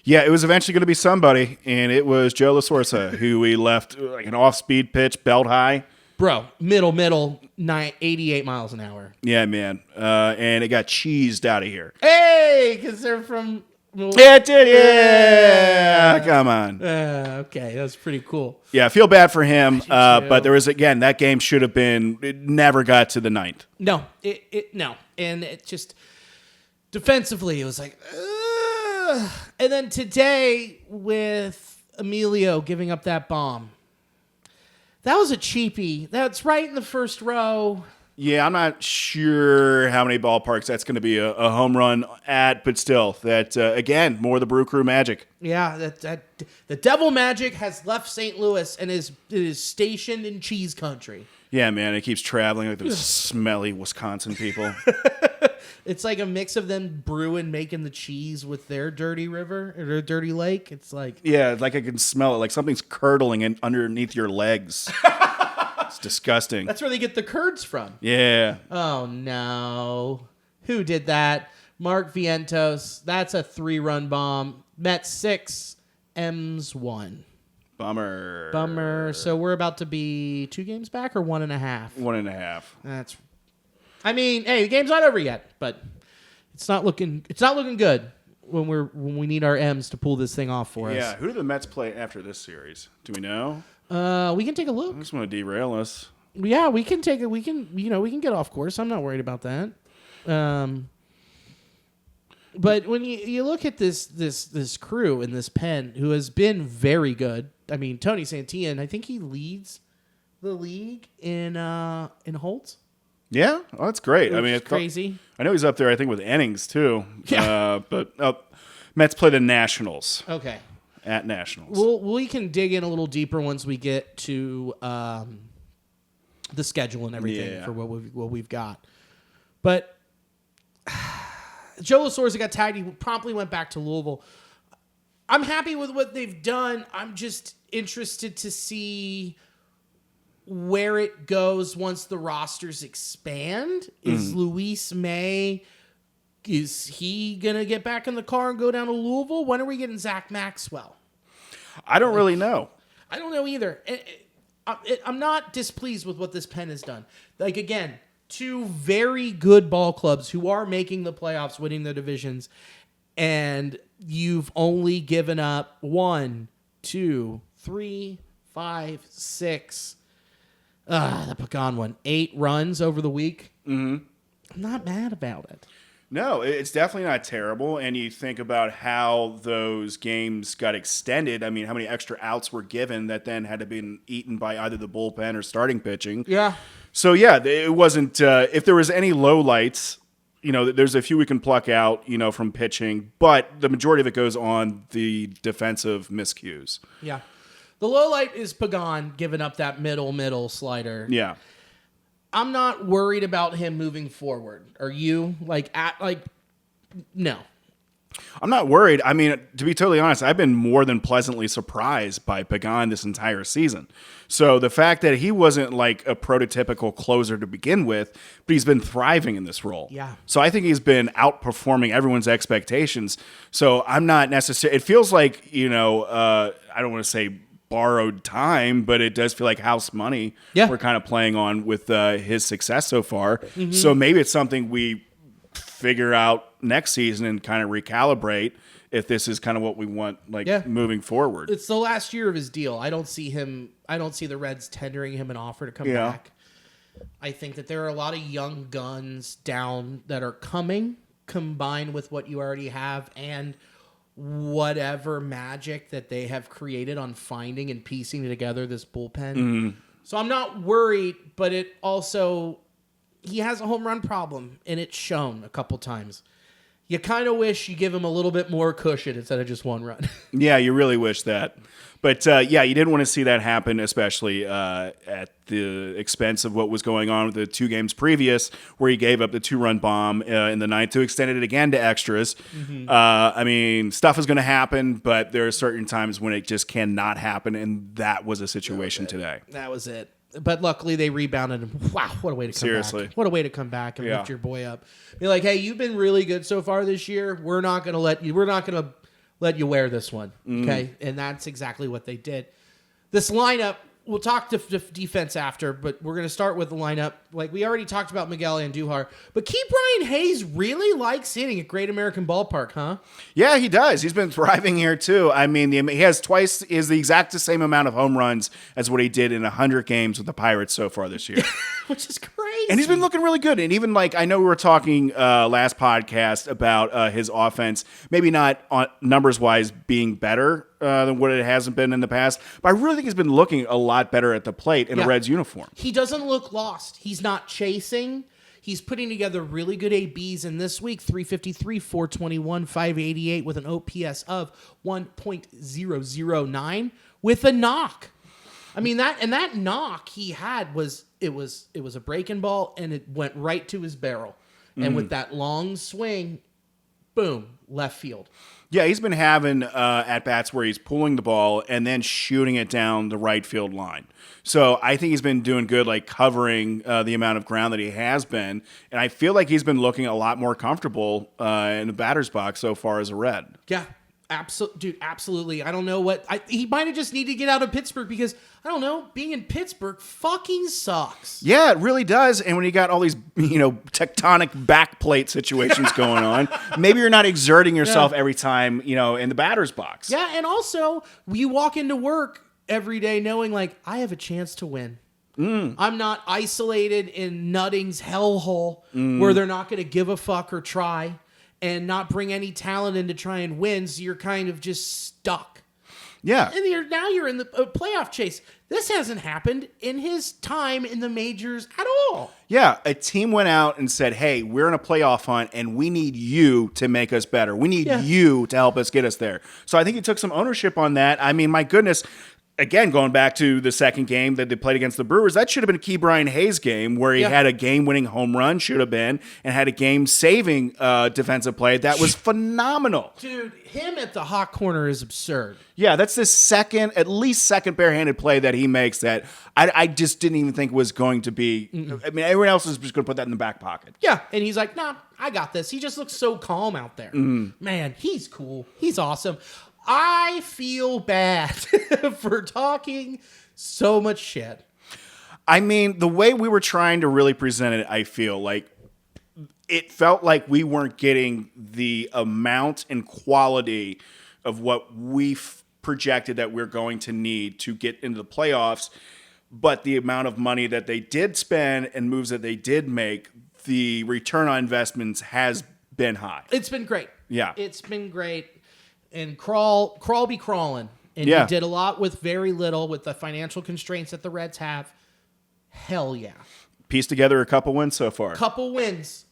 Yeah, it was eventually going to be somebody, and it was Joe LaSorza who we left like an off-speed pitch, belt high. Bro, middle, 88 miles an hour. Yeah, man. And it got cheesed out of here. Hey, because they're from... Yeah, it did. Yeah. Come on. Okay, that's pretty cool. Yeah, I feel bad for him. But there was, again, that game should have been... It never got to the 9th. No. No. And it just... Defensively, it was like... And then today, with Emilio giving up that bomb... That was a cheapie. That's right in the first row. Yeah, I'm not sure how many ballparks that's going to be a home run at, but still, that, again, more the Brew Crew magic. Yeah, that the devil magic has left St. Louis and is stationed in cheese country. Yeah, man, it keeps traveling like those smelly Wisconsin people. It's like a mix of them brewing, making the cheese with their dirty river or their dirty lake. It's like... Yeah, like I can smell it. Like something's curdling underneath your legs. It's disgusting. That's where they get the curds from. Yeah. Oh, no. Who did that? Mark Vientos. That's a 3-run bomb. Mets 6, M's 1. Bummer. So we're about to be 2 games back or 1.5? 1.5. That's... I mean, hey, the game's not over yet, but it's not looking good when we need our M's to pull this thing off for us. Yeah, who do the Mets play after this series? Do we know? We can take a look. I just want to derail us. Yeah, we can take it. We can get off course. I'm not worried about that. But when you look at this crew in this pen, who has been very good. I mean, Tony Santillan, I think he leads the league in holds. Yeah, well, that's great. I mean, it's crazy. I know he's up there. I think with innings too. Yeah. But Mets play the Nationals. Okay. At Nationals. We can dig in a little deeper once we get to the schedule and everything for what we've got. But Joe LaSorza got tagged. He promptly went back to Louisville. I'm happy with what they've done. I'm just interested to see where it goes once the rosters expand. Is Luis May, is he going to get back in the car and go down to Louisville? When are we getting Zach Maxwell? I don't really know. I don't know either. I'm not displeased with what this pen has done. Like, again, 2 very good ball clubs who are making the playoffs, winning their divisions, and you've only given up 1, 2, 3, 5, 6... the Pagan one. 8 runs over the week. Mm-hmm. I'm not mad about it. No, it's definitely not terrible. And you think about how those games got extended. I mean, how many extra outs were given that then had to be eaten by either the bullpen or starting pitching. Yeah. So, yeah, it wasn't if there was any lowlights, there's a few we can pluck out, from pitching. But the majority of it goes on the defensive miscues. Yeah. The low light is Pagan giving up that middle slider. Yeah. I'm not worried about him moving forward. Are you? No. I'm not worried. I mean, to be totally honest, I've been more than pleasantly surprised by Pagan this entire season. So the fact that he wasn't like a prototypical closer to begin with, but he's been thriving in this role. Yeah. So I think he's been outperforming everyone's expectations. So I'm not necessarily, it feels like, I don't want to say borrowed time, but it does feel like house money we're kind of playing on with his success so far. Mm-hmm. So maybe it's something we figure out next season and kind of recalibrate if this is kind of what we want moving forward. It's the last year of his deal. I don't see the Reds tendering him an offer to come back. I think that there are a lot of young guns down that are coming, combined with what you already have and whatever magic that they have created on finding and piecing together this bullpen. Mm. So I'm not worried, but it also, he has a home run problem, and it's shown a couple times. You kind of wish you give him a little bit more cushion instead of just one run. Yeah, you really wish that. But, you didn't want to see that happen, especially at the expense of what was going on with the 2 games previous, where he gave up the 2-run bomb in the ninth to extend it again to extras. Mm-hmm. Stuff is going to happen, but there are certain times when it just cannot happen, and that was a situation today. That was it. But luckily they rebounded and wow, what a way to come back. What a way to come back and lift your boy up. Be like, hey, you've been really good so far this year. We're not going to let you wear this one. Okay. And that's exactly what they did. This lineup, we'll talk to defense after, but we're going to start with the lineup. Like we already talked about Miguel Andujar, but Brian Hayes really likes hitting at Great American Ballpark, huh? Yeah, he does. He's been thriving here too. I mean, he has twice is the exact same amount of home runs as what he did in 100 games with the Pirates so far this year. Which is crazy. And he's been looking really good. And even I know we were talking last podcast about his offense, maybe not on numbers-wise being better than what it hasn't been in the past, but I really think he's been looking a lot better at the plate in a Reds uniform. He doesn't look lost. He's not chasing. He's putting together really good ABs in this week, 353, 421, 588 with an OPS of 1.009 with a knock. I mean, that knock he had was a breaking ball, and it went right to his barrel. And with that long swing, boom, left field. Yeah, he's been having at-bats where he's pulling the ball and then shooting it down the right field line. So I think he's been doing good, covering the amount of ground that he has been. And I feel like he's been looking a lot more comfortable in the batter's box so far as a Red. Yeah. Absolutely. I don't know he might have just needed to get out of Pittsburgh because, I don't know, being in Pittsburgh fucking sucks. Yeah, it really does. And when you got all these, tectonic backplate situations going on, maybe you're not exerting yourself every time, in the batter's box. Yeah, and also, you walk into work every day knowing, I have a chance to win. I'm not isolated in Nutting's hellhole where they're not going to give a fuck or try and not bring any talent in to try and win, so you're kind of just stuck. Yeah. And you're in the playoff chase. This hasn't happened in his time in the majors at all. Yeah, a team went out and said, hey, we're in a playoff hunt, and we need you to make us better. We need you to help us get us there. So I think he took some ownership on that. I mean, my goodness, again, going back to the second game that they played against the Brewers, that should have been a Brian Hayes game where he had a game-winning home run, should have been, and had a game-saving defensive play that was phenomenal. Dude, him at the hot corner is absurd. Yeah, that's the at least second barehanded play that he makes that I just didn't even think was going to be. I mean, everyone else is just going to put that in the back pocket. Yeah, and he's like, nah, I got this. He just looks so calm out there. Man, he's cool. He's awesome. I feel bad for talking so much shit. I mean, the way we were trying to really present it, I feel like it felt like we weren't getting the amount and quality of what we projected that we're going to need to get into the playoffs. But the amount of money that they did spend and moves that they did make, the return on investments has been high. It's been great. Yeah. It's been great. And crawl be crawling. And Yeah. you did a lot with very little with the financial constraints that the Reds have. Hell yeah. Pieced together a couple wins so far. Couple wins.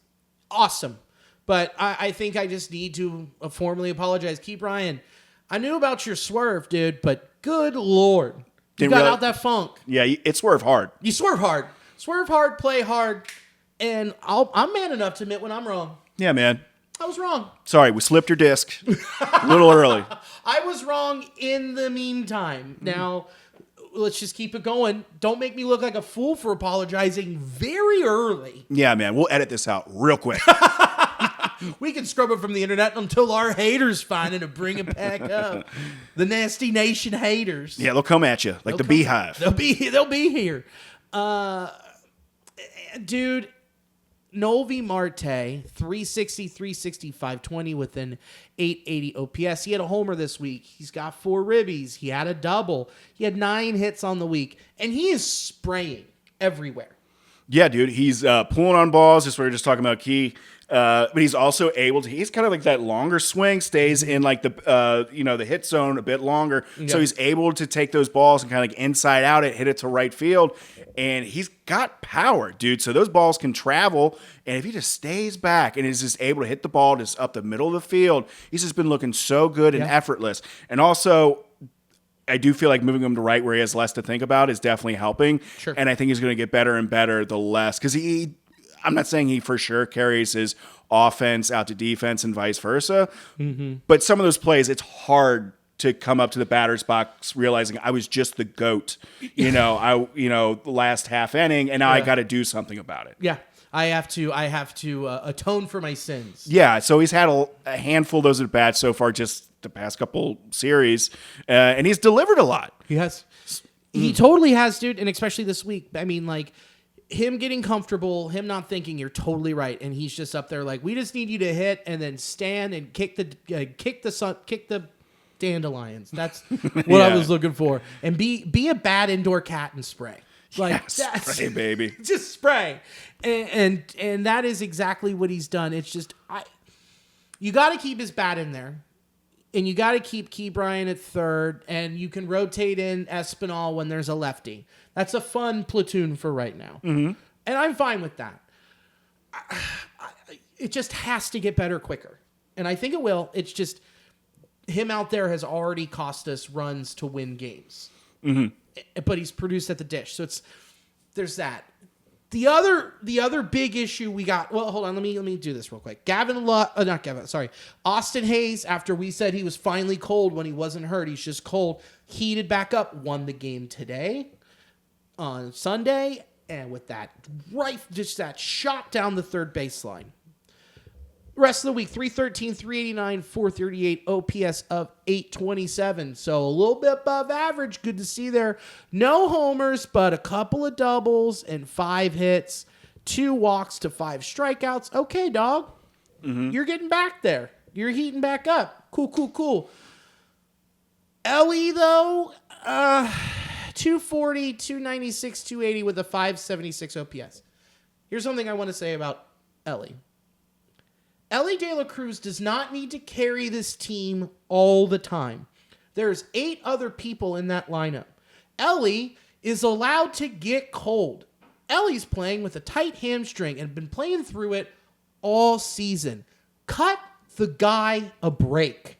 Awesome. But I think I just need to formally apologize. Keep Ryan. I knew about your swerve, dude, but good Lord. You got out that funk. Yeah, it swerved hard. You swerve hard. Swerve hard, play hard. And I'm man enough to admit when I'm wrong. Yeah, man. I was wrong. Sorry, we slipped your disc a little early. I was wrong in the meantime. Now, let's just keep it going. Don't make me look like a fool for apologizing very early. Yeah, man. We'll edit this out real quick. We can scrub it from the internet until our haters find it and bring it back up. The Nasty Nation haters. Yeah, they'll come at you like the beehive. They'll be here. Dude, Noelvi Marte, 360, 360, 520 with an 880 OPS. He had a homer this week. He's got 4 ribbies. He had a double. He had 9 hits on the week. And he is spraying everywhere. Yeah, dude. He's pulling on balls. Just what we were just talking about, Key. But he's also able to. He's kind of like that longer swing, stays in like the hit zone a bit longer. Yep. So he's able to take those balls and kind of like inside out it, hit it to right field, and he's got power, dude. So those balls can travel, and if he just stays back and is just able to hit the ball just up the middle of the field, he's just been looking so good and effortless. And also, I do feel like moving him to right where he has less to think about is definitely helping. Sure. And I think he's going to get better and better the less, because I'm not saying he for sure carries his offense out to defense and vice versa, but some of those plays, it's hard to come up to the batter's box realizing I was just the GOAT, the last half inning, and now I got to do something about it. Yeah. I have to atone for my sins. Yeah, so he's had a handful of those at bats so far, just the past couple series, and he's delivered a lot. He has. He totally has, dude, and especially this week. I mean, like, him getting comfortable, him not thinking you're totally right, and he's just up there like, we just need you to hit and then stand and kick the dandelions. That's what I was looking for, and be a bad indoor cat and spray. Like, spray, baby. Just spray. And that is exactly what he's done. It's just you got to keep his bat in there. And you got to keep Key Bryant at third, and you can rotate in Espinal when there's a lefty. That's a fun platoon for right now. Mm-hmm. And I'm fine with that. It just has to get better quicker. And I think it will. It's just him out there has already cost us runs to win games. Mm-hmm. But he's produced at the dish. So there's that. The other big issue we got. Well, hold on. Let me do this real quick. Austin Hayes. After we said he was finally cold when he wasn't hurt, he's just cold. Heated back up. Won the game today on Sunday, and with that just that shot down the third baseline. Rest of the week, 313, 389, 438, OPS of 827. So a little bit above average. Good to see there. No homers, but a couple of doubles and 5 hits, 2 walks to 5 strikeouts. Okay, dog. Mm-hmm. You're getting back there. You're heating back up. Cool. Ellie, though, 240, 296, 280 with a 576 OPS. Here's something I want to say about Ellie. Ellie De La Cruz does not need to carry this team all the time. There's 8 other people in that lineup. Ellie is allowed to get cold. Ellie's playing with a tight hamstring and been playing through it all season. Cut the guy a break.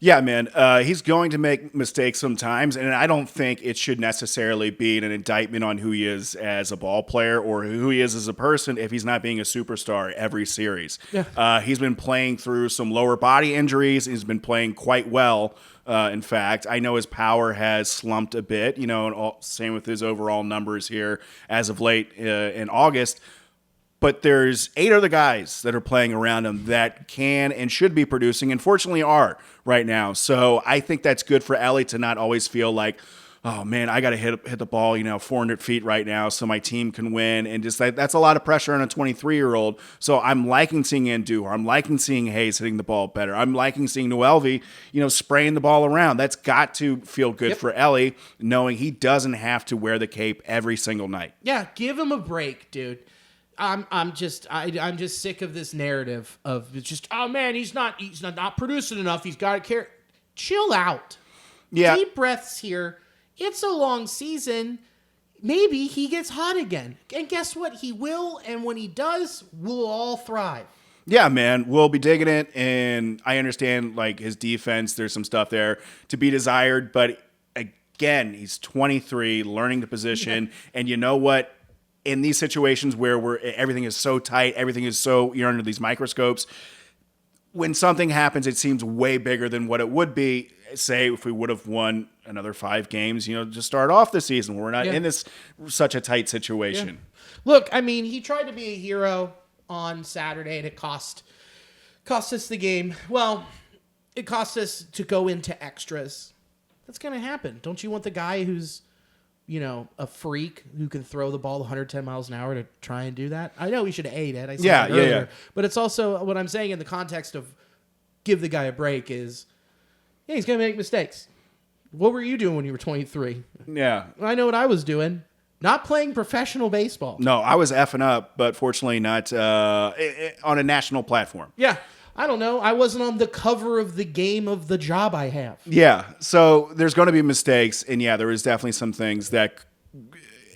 Yeah, man. He's going to make mistakes sometimes, and I don't think it should necessarily be an indictment on who he is as a ball player or who he is as a person if he's not being a superstar every series. Yeah. He's been playing through some lower body injuries. He's been playing quite well, in fact. I know his power has slumped a bit, and same with his overall numbers here as of late in August. But there's 8 other guys that are playing around him that can and should be producing, and fortunately are right now. So I think that's good for Ellie to not always feel like, oh man, I got to hit the ball, 400 feet right now so my team can win. And just that's a lot of pressure on a 23-year-old. So I'm liking seeing Andujar. I'm liking seeing Hayes hitting the ball better. I'm liking seeing Noelvi, spraying the ball around. That's got to feel good for Ellie, knowing he doesn't have to wear the cape every single night. Yeah, give him a break, dude. I'm just sick of this narrative of just, oh man, he's not producing enough. He's got to care. Chill out. Yeah. Deep breaths here. It's a long season. Maybe he gets hot again. And guess what? He will. And when he does, we'll all thrive. Yeah, man, we'll be digging it. And I understand, like, his defense, there's some stuff there to be desired. But again, he's 23, learning the position. Yeah. And you know what? In these situations where everything is so tight, everything is so, you're under these microscopes, when something happens, it seems way bigger than what it would be, say, if we would have won another 5 games, to start off the season. We're not in such a tight situation. Yeah. Look, I mean, he tried to be a hero on Saturday, and it cost us the game. Well, it cost us to go into extras. That's going to happen. Don't you want the guy who's, a freak who can throw the ball 110 miles an hour to try and do that? I know we should have ate it. I said that earlier. Yeah. But it's also what I'm saying in the context of give the guy a break is, he's going to make mistakes. What were you doing when you were 23? Yeah. I know what I was doing. Not playing professional baseball. No, I was effing up, but fortunately not on a national platform. Yeah. I don't know. I wasn't on the cover of the game of the job I have. Yeah. So there's going to be mistakes. And yeah, there was definitely some things that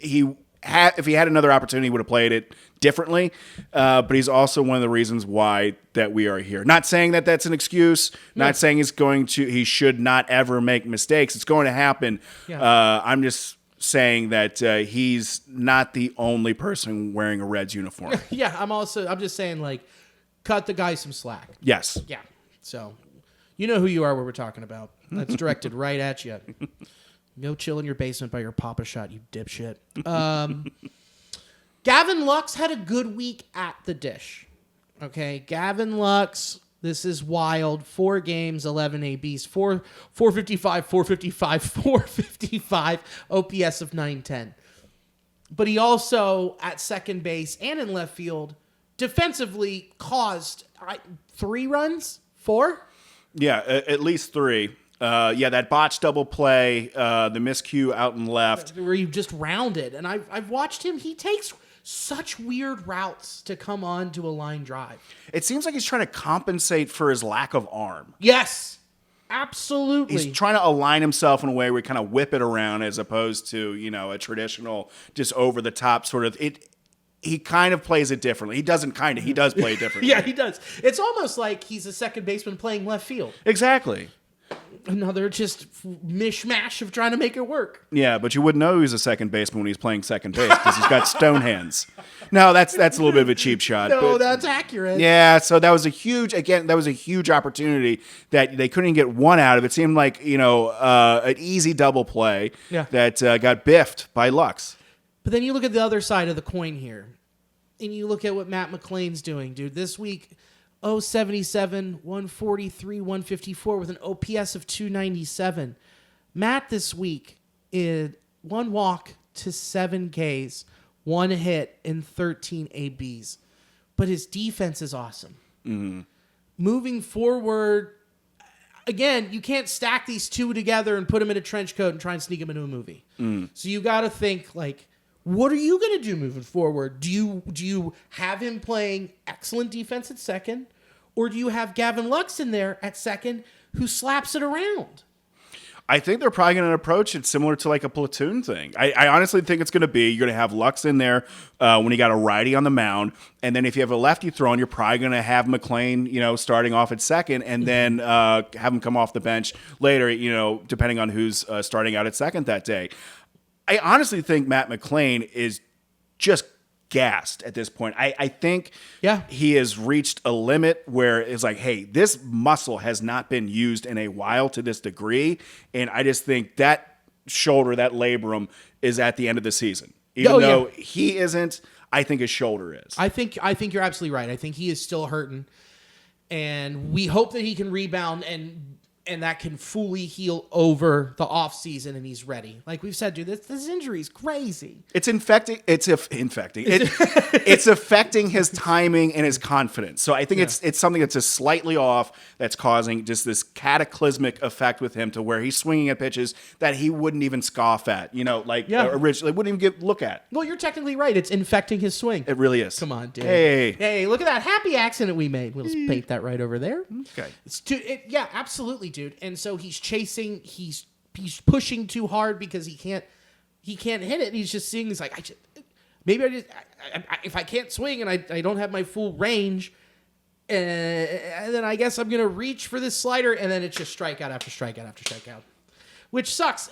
if he had another opportunity, he would have played it differently. But he's also one of the reasons why that we are here. Not saying that that's an excuse. No. Not saying he should not ever make mistakes. It's going to happen. Yeah. I'm just saying that he's not the only person wearing a Reds uniform. Yeah. I'm just saying, like, cut the guy some slack. Yes. Yeah. So, you know who you are, what we're talking about. That's directed right at you. Go chill in your basement by your Papa Shot, you dipshit. Gavin Lux had a good week at the dish. Okay, Gavin Lux, this is wild. 4 games, 11 ABs, 455, 455, OPS of 910. But he also, at second base and in left field, defensively caused 3 runs? 4? Yeah, at least 3. That botched double play, the miscue out and left. Where he just rounded. And I've watched him. He takes such weird routes to come on to a line drive. It seems like he's trying to compensate for his lack of arm. Yes, absolutely. He's trying to align himself in a way where he kind of whip it around as opposed to, a traditional just over the top sort of it. He kind of plays it differently. He does play it differently. Yeah, he does. It's almost like he's a second baseman playing left field. Exactly. Another just mishmash of trying to make it work. Yeah, but you wouldn't know he's a second baseman when he's playing second base because he's got stone hands. No, that's a little bit of a cheap shot. No, that's accurate. Yeah, so that was a huge opportunity that they couldn't get one out of. It seemed like, an easy double play that got biffed by Lux. But then you look at the other side of the coin here, and you look at what Matt McLain's doing, dude. This week, 077, 143, 154 with an OPS of 297. Matt this week is 1 walk to 7 Ks, 1 hit, and 13 ABs. But his defense is awesome. Mm-hmm. Moving forward, again, you can't stack these two together and put them in a trench coat and try and sneak them into a movie. Mm. So you got to think, like, what are you going to do moving forward? Do you have him playing excellent defense at second? Or do you have Gavin Lux in there at second who slaps it around? I think they're probably going to approach it similar to like a platoon thing. I honestly think it's going to be, you're going to have Lux in there when you got a righty on the mound. And then if you have a lefty throwing, you're probably going to have McLain, starting off at second and then have him come off the bench later, depending on who's starting out at second that day. I honestly think Matt McLain is just gassed at this point. I think he has reached a limit where it's like, hey, this muscle has not been used in a while to this degree. And I just think that shoulder, that labrum is at the end of the season. Even though he isn't, I think his shoulder is. I think you're absolutely right. I think he is still hurting. And we hope that he can rebound. And and that can fully heal over the offseason, and he's ready. Like we've said, dude, this injury is crazy. It's infecting. It's affecting his timing and his confidence. So I think it's something that's just slightly off that's causing just this cataclysmic effect with him to where he's swinging at pitches that he wouldn't even scoff at, originally wouldn't even look at. Well, you're technically right. It's infecting his swing. It really is. Come on, dude. Hey, look at that happy accident we made. We'll just paint that right over there. Okay. Yeah, absolutely, dude. And so he's chasing. He's pushing too hard because he can't hit it. He's just seeing. He's like, if I can't swing and I don't have my full range, and then I guess I'm gonna reach for this slider, and then it's just strikeout after strikeout after strikeout, which sucks.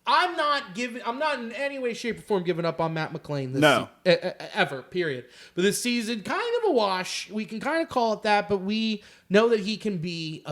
I'm not in any way, shape, or form giving up on Matt McLain ever, period. But this season, kind of a wash. We can kind of call it that, but we know that he can be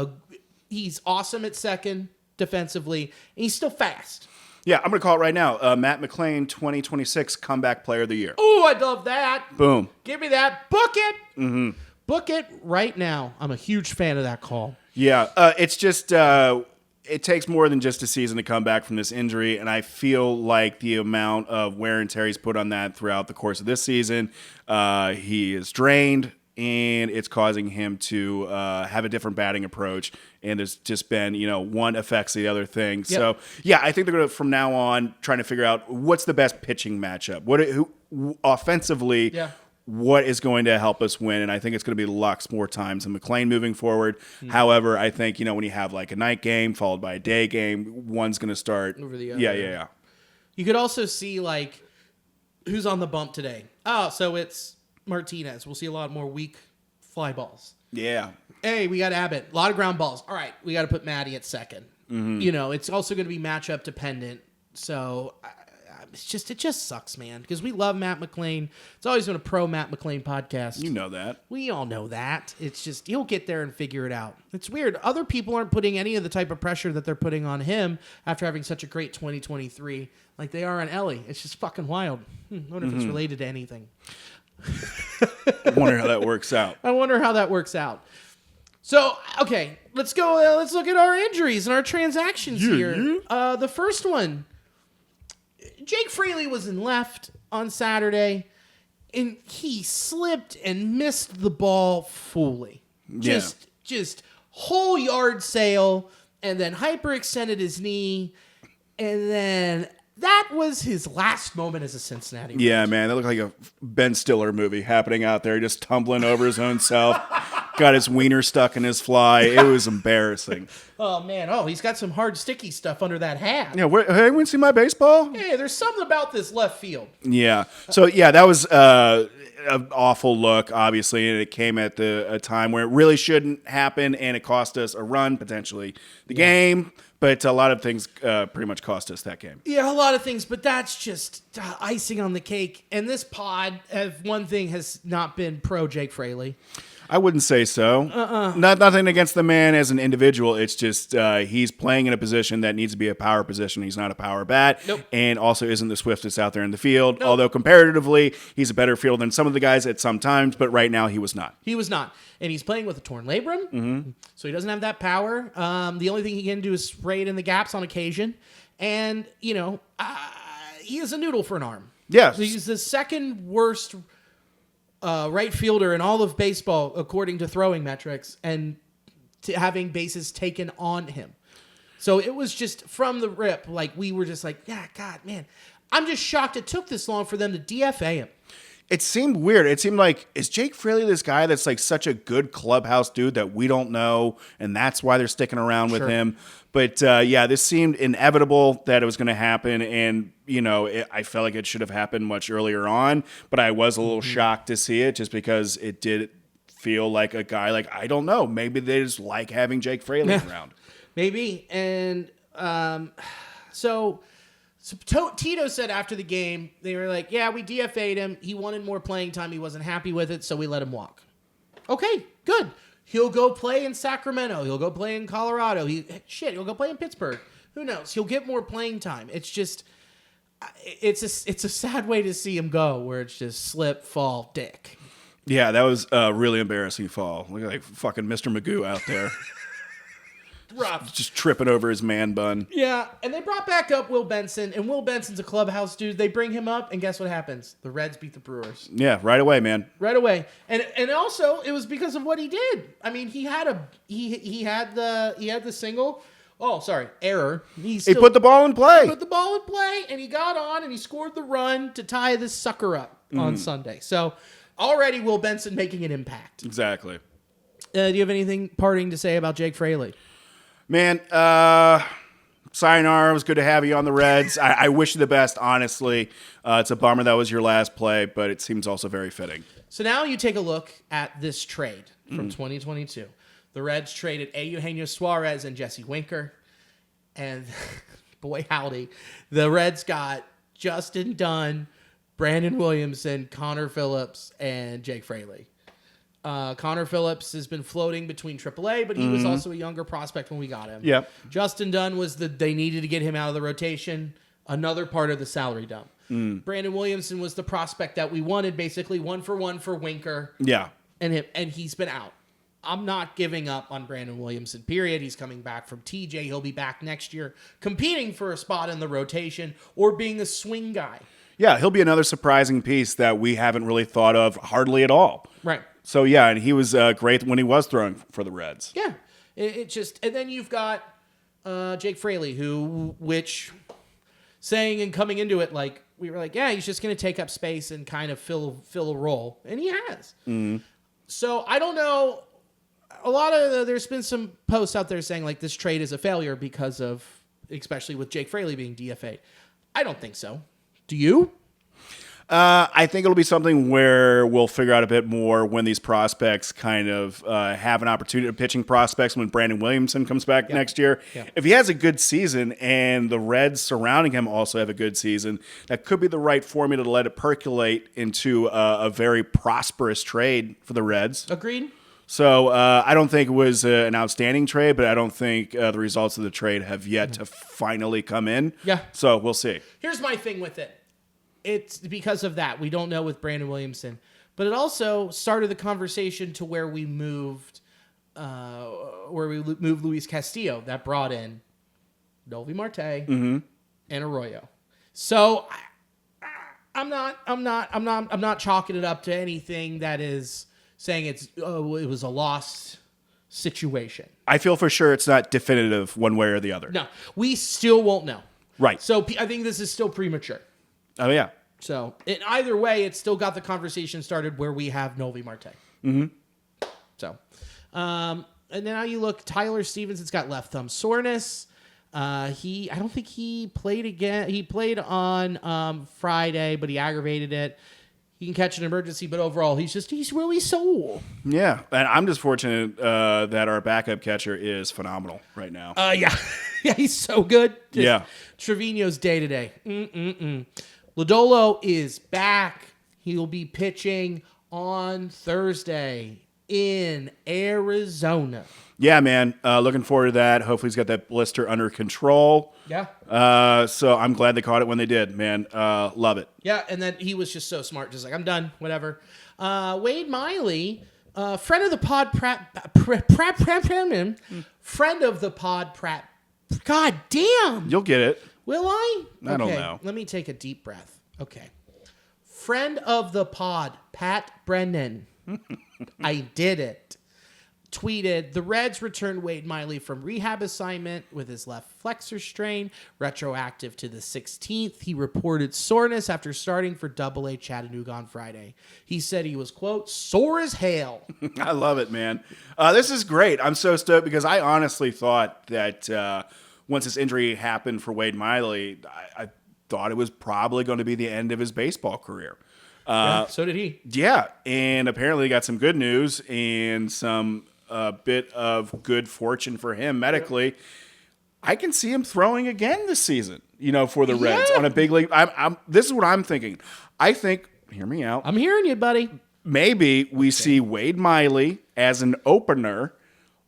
he's awesome at second defensively, and he's still fast. Yeah, I'm going to call it right now. Matt McLain, 2026 Comeback Player of the Year. Oh, I love that. Boom. Give me that. Book it. Mm-hmm. Book it right now. I'm a huge fan of that call. Yeah, it's just... it takes more than just a season to come back from this injury, and I feel like the amount of wear and tear he's put on that throughout the course of this season, he is drained, and it's causing him to have a different batting approach, and there's just been, one affects the other thing. Yep. So, yeah, I think they're going to, from now on, trying to figure out what's the best pitching matchup. Offensively... Yeah. What is going to help us win? And I think it's going to be Lux more times than McLain moving forward. Mm-hmm. However, I think, when you have like a night game followed by a day game, one's going to start over the other. Yeah. You could also see like who's on the bump today. Oh, so it's Martinez. We'll see a lot more weak fly balls. Yeah. Hey, we got Abbott. A lot of ground balls. All right, we got to put Matty at second. Mm-hmm. It's also going to be matchup dependent. So it just sucks, man, because we love Matt McLain. It's always been a pro Matt McLain podcast. You know that. We all know that. It's just he'll get there and figure it out. It's weird. Other people aren't putting any of the type of pressure that they're putting on him after having such a great 2023 like they are on Ellie. It's just fucking wild. I wonder if it's related to anything. I wonder how that works out. So, okay, let's go. Let's look at our injuries and our transactions here. The first one. Jake Fraley was in left on Saturday, and he slipped and missed the ball fully. Just whole yard sale, and then hyperextended his knee, and then that was his last moment as a Cincinnati Red. Yeah, man, that looked like a Ben Stiller movie happening out there, just tumbling over his own self. Got his wiener stuck in his fly. It was embarrassing. Oh, man. Oh, he's got some hard, sticky stuff under that hat. Yeah, hey, anyone see my baseball? Hey, there's something about this left field. Yeah. So, yeah, that was an awful look, obviously, and it came at a time where it really shouldn't happen, and it cost us a run, potentially the game. But a lot of things pretty much cost us that game. Yeah, a lot of things, but that's just icing on the cake. And this pod, one thing has not been pro Jake Fraley. I wouldn't say so. Nothing against the man as an individual. It's just he's playing in a position that needs to be a power position. He's not a power bat, and also isn't the swiftest out there in the field. Although comparatively, he's a better fielder than some of the guys at some times, but right now he was not. And he's playing with a torn labrum, so he doesn't have that power. The only thing he can do is spray it in the gaps on occasion, and he is a noodle for an arm. Yes. He's the second worst right fielder in all of baseball, according to throwing metrics, and having bases taken on him. So it was just from the rip, like we were just like, yeah, God, man. I'm just shocked it took this long for them to DFA him. It seemed weird. It seemed like, is Jake Fraley this guy that's like such a good clubhouse dude that we don't know, and that's why they're sticking around with him? But this seemed inevitable that it was going to happen, and I felt like it should have happened much earlier on. But I was a little shocked to see it, just because it did feel like a guy like, I don't know, maybe they just like having Jake Fraley around. Maybe, and so Tito said after the game, they were like, yeah, we DFA'd him. He wanted more playing time. He wasn't happy with it, so we let him walk. Okay, good. He'll go play in Sacramento. He'll go play in Colorado. He'll go play in Pittsburgh. Who knows? He'll get more playing time. It's just, it's a sad way to see him go, where it's just slip, fall, dick. Yeah, that was a really embarrassing fall. Look like fucking Mr. Magoo out there. rough. Just tripping over his man bun. Yeah, and they brought back up Will Benson, and Will Benson's a clubhouse dude. They bring him up, and guess what happens? The Reds beat the Brewers. Yeah, right away, man. Right away. And also, it was because of what he did. I mean, he had the single. Oh, sorry, error. He put the ball in play. Put the ball in play, and he got on, and he scored the run to tie this sucker up on Sunday. So already Will Benson making an impact. Exactly. Do you have anything parting to say about Jake Fraley? Man, sayonara. It was good to have you on the Reds. I wish you the best, honestly. It's a bummer that was your last play, but it seems also very fitting. So now you take a look at this trade from 2022. The Reds traded Eugenio Suarez and Jesse Winker. And boy, howdy, the Reds got Justin Dunn, Brandon Williamson, Connor Phillips, and Jake Fraley. Connor Phillips has been floating between AAA, but he was also a younger prospect when we got him. Yep. Justin Dunn they needed to get him out of the rotation, another part of the salary dump. Brandon Williamson was the prospect that we wanted, basically 1-for-1 for Winker. Yeah. And he's been out. I'm not giving up on Brandon Williamson, period. He's coming back from TJ. He'll be back next year competing for a spot in the rotation or being a swing guy. Yeah, he'll be another surprising piece that we haven't really thought of hardly at all. Right. So, yeah, and he was great when he was throwing for the Reds. Yeah. And then you've got Jake Fraley, which saying and coming into it, like, we were like, yeah, he's just going to take up space and kind of fill a role. And he has. So, I don't know. There's been some posts out there saying, like, this trade is a failure because of, especially with Jake Fraley being DFA'd. I don't think so. Do you? I think it'll be something where we'll figure out a bit more when these prospects kind of have an opportunity, pitching prospects, when Brandon Williamson comes back next year. Yep. If he has a good season and the Reds surrounding him also have a good season, that could be the right formula to let it percolate into a very prosperous trade for the Reds. Agreed. So I don't think it was an outstanding trade, but I don't think the results of the trade have yet to finally come in. Yeah. So we'll see. Here's my thing with it. It's because of that. We don't know with Brandon Williamson. But it also started the conversation to where we moved Luis Castillo. That brought in Noelvi Marte and Arroyo. So I'm not chalking it up to anything that is saying it was a lost situation. I feel for sure it's not definitive one way or the other. No, we still won't know. Right. So I think this is still premature. Oh, yeah. So in either way, it's still got the conversation started where we have Noelvi Marte. So, and now you look, Tyler Stephenson's got left thumb soreness. I don't think he played again. He played on Friday, but he aggravated it. He can catch an emergency, but overall, he's really sore. Yeah, and I'm just fortunate that our backup catcher is phenomenal right now. Yeah, he's so good. Yeah. Trevino's day to day. Lodolo is back. He'll be pitching on Thursday in Arizona. Yeah, man. Looking forward to that. Hopefully he's got that blister under control. Yeah. So I'm glad they caught it when they did, man. Love it. Yeah, and then he was just so smart. Just like, I'm done. Whatever. Wade Miley, friend of the pod, friend of the pod, God damn. You'll get it. Will I? I don't know. Let me take a deep breath. Okay. Friend of the pod, Pat Brennan. I did it. Tweeted, the Reds returned Wade Miley from rehab assignment with his left flexor strain, retroactive to the 16th. He reported soreness after starting for AA Chattanooga on Friday. He said he was, quote, sore as hell. I love it, man. This is great. I'm so stoked because I honestly thought that once this injury happened for Wade Miley, I thought it was probably going to be the end of his baseball career. Yeah, so did he. Yeah, and apparently he got some good news and some bit of good fortune for him medically. Yep. I can see him throwing again this season, for the Reds on a big league. This is what I'm thinking. I think, hear me out. I'm hearing you, buddy. Maybe we see Wade Miley as an opener,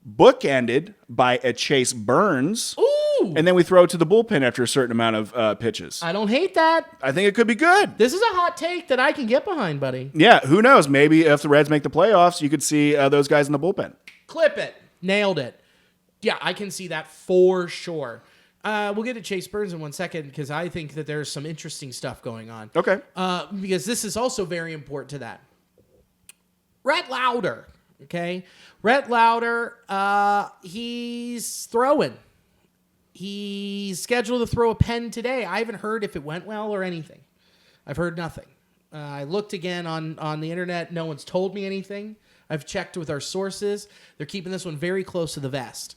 bookended by a Chase Burns. Ooh. And then we throw it to the bullpen after a certain amount of pitches. I don't hate that. I think it could be good. This is a hot take that I can get behind, buddy. Yeah, who knows? Maybe if the Reds make the playoffs, you could see those guys in the bullpen. Clip it. Nailed it. Yeah, I can see that for sure. We'll get to Chase Burns in 1 second because I think that there's some interesting stuff going on. Okay. Because this is also very important to that. Rhett Lauder, okay? Rhett Lauder, he's throwing. He's scheduled to throw a pen today. I haven't heard if it went well or anything. I've heard nothing. I looked again on the internet. No one's told me anything. I've checked with our sources. They're keeping this one very close to the vest.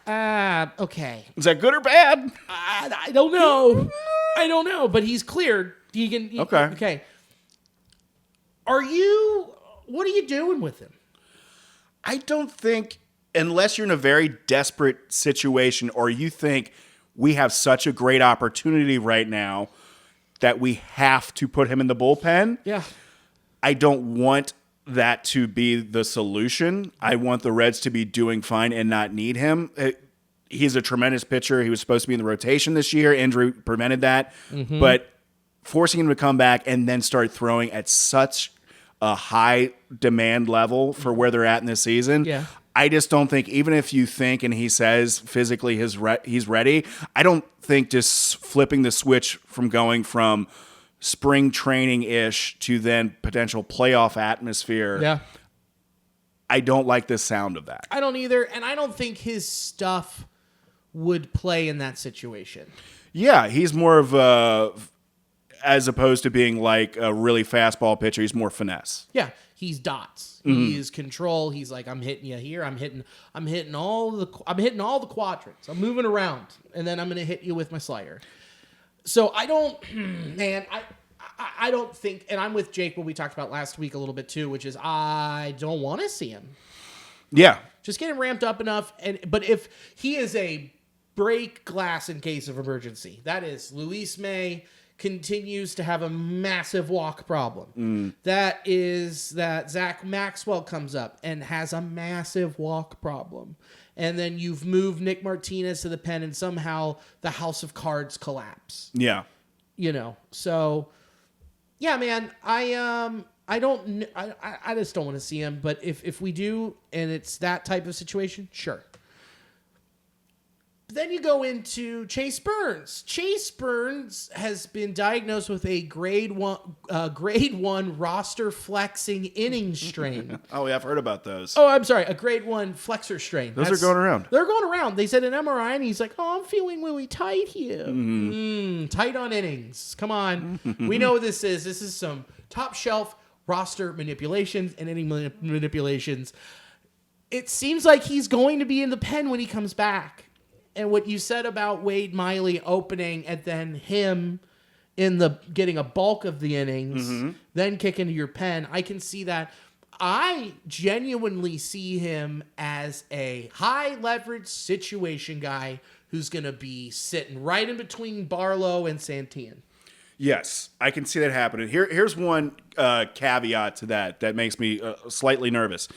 Okay. Is that good or bad? I don't know. I don't know, but he's cleared. Okay. What are you doing with him? I don't think, unless you're in a very desperate situation or you think we have such a great opportunity right now that we have to put him in the bullpen. Yeah. I don't want that to be the solution. I want the Reds to be doing fine and not need him. He's a tremendous pitcher. He was supposed to be in the rotation this year. Injury prevented that. Mm-hmm. But forcing him to come back and then start throwing at such a high demand level for where they're at in this season, I just don't think, even if you think and he says physically he's ready, I don't think just flipping the switch from going from spring training-ish to then potential playoff atmosphere. Yeah. I don't like the sound of that. I don't either, and I don't think his stuff would play in that situation. Yeah, he's more of a, as opposed to being like a really fastball pitcher, he's more finesse. Yeah, he's dots. Mm-hmm. He is control. He's like, I'm hitting you here. I'm hitting all the quadrants. I'm moving around, and then I'm going to hit you with my slider. So I don't, man, I don't think, and I'm with Jake, what we talked about last week a little bit too, which is I don't want to see him. Yeah. Just get him ramped up enough. But if he is a break glass in case of emergency, that is, Luis May continues to have a massive walk problem. That is that Zach Maxwell comes up and has a massive walk problem. And then you've moved Nick Martinez to the pen and somehow the house of cards collapse. Yeah. So yeah, man, I just don't want to see him, but if we do and it's that type of situation, sure. Then you go into Chase Burns. Chase Burns has been diagnosed with a grade one roster flexing inning strain. Oh, yeah, I've heard about those. Oh, I'm sorry, a grade 1 flexor strain. Those are going around. They're going around. They said an MRI, and he's like, "Oh, I'm feeling really tight here. Tight on innings. Come on, we know what this is. This is some top shelf roster manipulations and inning manipulations. It seems like he's going to be in the pen when he comes back." And what you said about Wade Miley opening and then him getting a bulk of the innings, then kick into your pen, I can see that. I genuinely see him as a high leverage situation guy who's going to be sitting right in between Barlow and Santillan. Yes, I can see that happening. Here's one caveat to that makes me slightly nervous.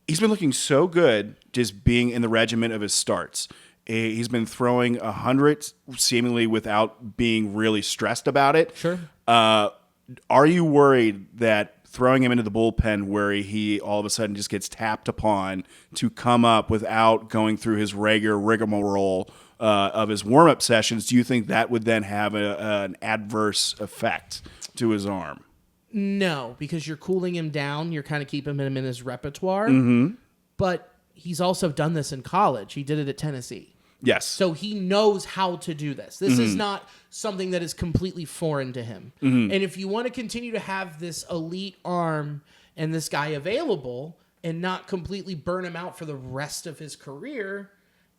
He's been looking so good just being in the regimen of his starts. He's been throwing 100 seemingly without being really stressed about it. Sure. Are you worried that throwing him into the bullpen where he all of a sudden just gets tapped upon to come up without going through his regular rigmarole of his warm-up sessions, do you think that would then have an adverse effect to his arm? No, because you're cooling him down. You're kind of keeping him in his repertoire. Mm-hmm. But he's also done this in college. He did it at Tennessee. Yes. So he knows how to do this. This is not something that is completely foreign to him. And if you want to continue to have this elite arm and this guy available and not completely burn him out for the rest of his career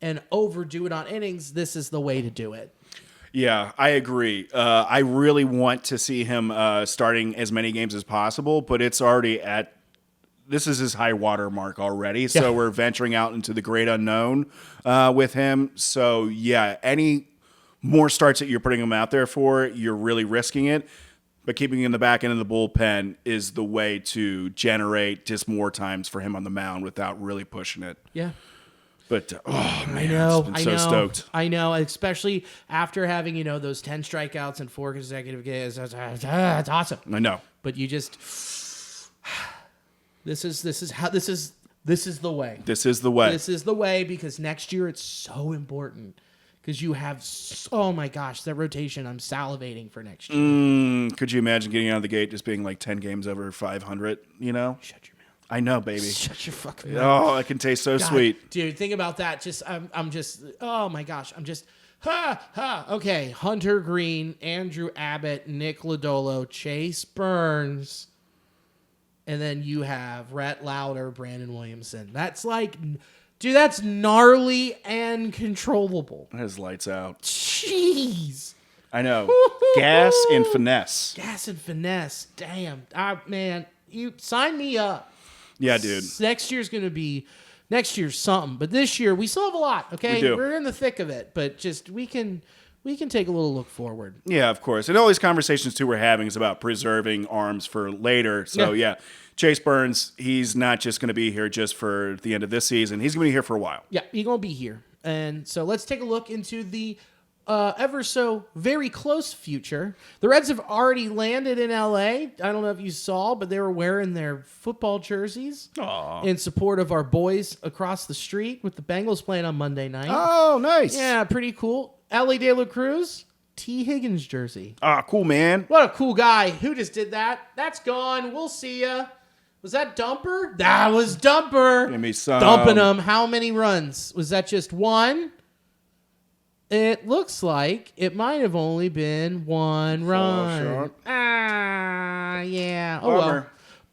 and overdo it on innings, this is the way to do it. Yeah, I agree. I really want to see him starting as many games as possible, but it's already this is his high water mark already. So we're venturing out into the great unknown with him. So yeah, any more starts that you're putting him out there for, you're really risking it. But keeping him in the back end of the bullpen is the way to generate just more times for him on the mound without really pushing it. Yeah. But, oh, man, I know. I'm so stoked. I know, especially after having, those 10 strikeouts and 4 consecutive games. That's awesome. I know. But you just... This is This is the way. This is the way. This is the way because next year it's so important. Because you have, oh my gosh, that rotation, I'm salivating for next year. Could you imagine getting out of the gate just being like 10 games over 500, you know? Shut your mouth. I know, baby. Shut your fucking mouth. Oh, it can taste so sweet. Dude, think about that. I'm just, oh my gosh, okay. Hunter Greene, Andrew Abbott, Nick Lodolo, Chase Burns, and then you have Rhett Lauder, Brandon Williamson. That's like... Dude, that's gnarly and controllable. That is lights out. Jeez. I know. Gas and finesse. Gas and finesse. Damn. Man, you sign me up. Yeah, dude. Next year's something. But this year, we still have a lot, okay? We do. We're in the thick of it. But just, we can take a little look forward. Yeah, of course. And all these conversations, too, we're having is about preserving arms for later. So, yeah. Chase Burns, he's not just going to be here just for the end of this season. He's going to be here for a while. Yeah, he's going to be here. And so let's take a look into the ever so very close future. The Reds have already landed in L.A. I don't know if you saw, but they were wearing their football jerseys in support of our boys across the street with the Bengals playing on Monday night. Oh, nice. Yeah, pretty cool. Ellie De La Cruz, T. Higgins jersey. Ah, cool, man. What a cool guy. Who just did that? That's gone. We'll see ya. Was that Dumper? That was Dumper. Give me some. Dumping them. How many runs? Was that just one? It looks like it might have only been one run. Short. Yeah. Bummer. Oh, well.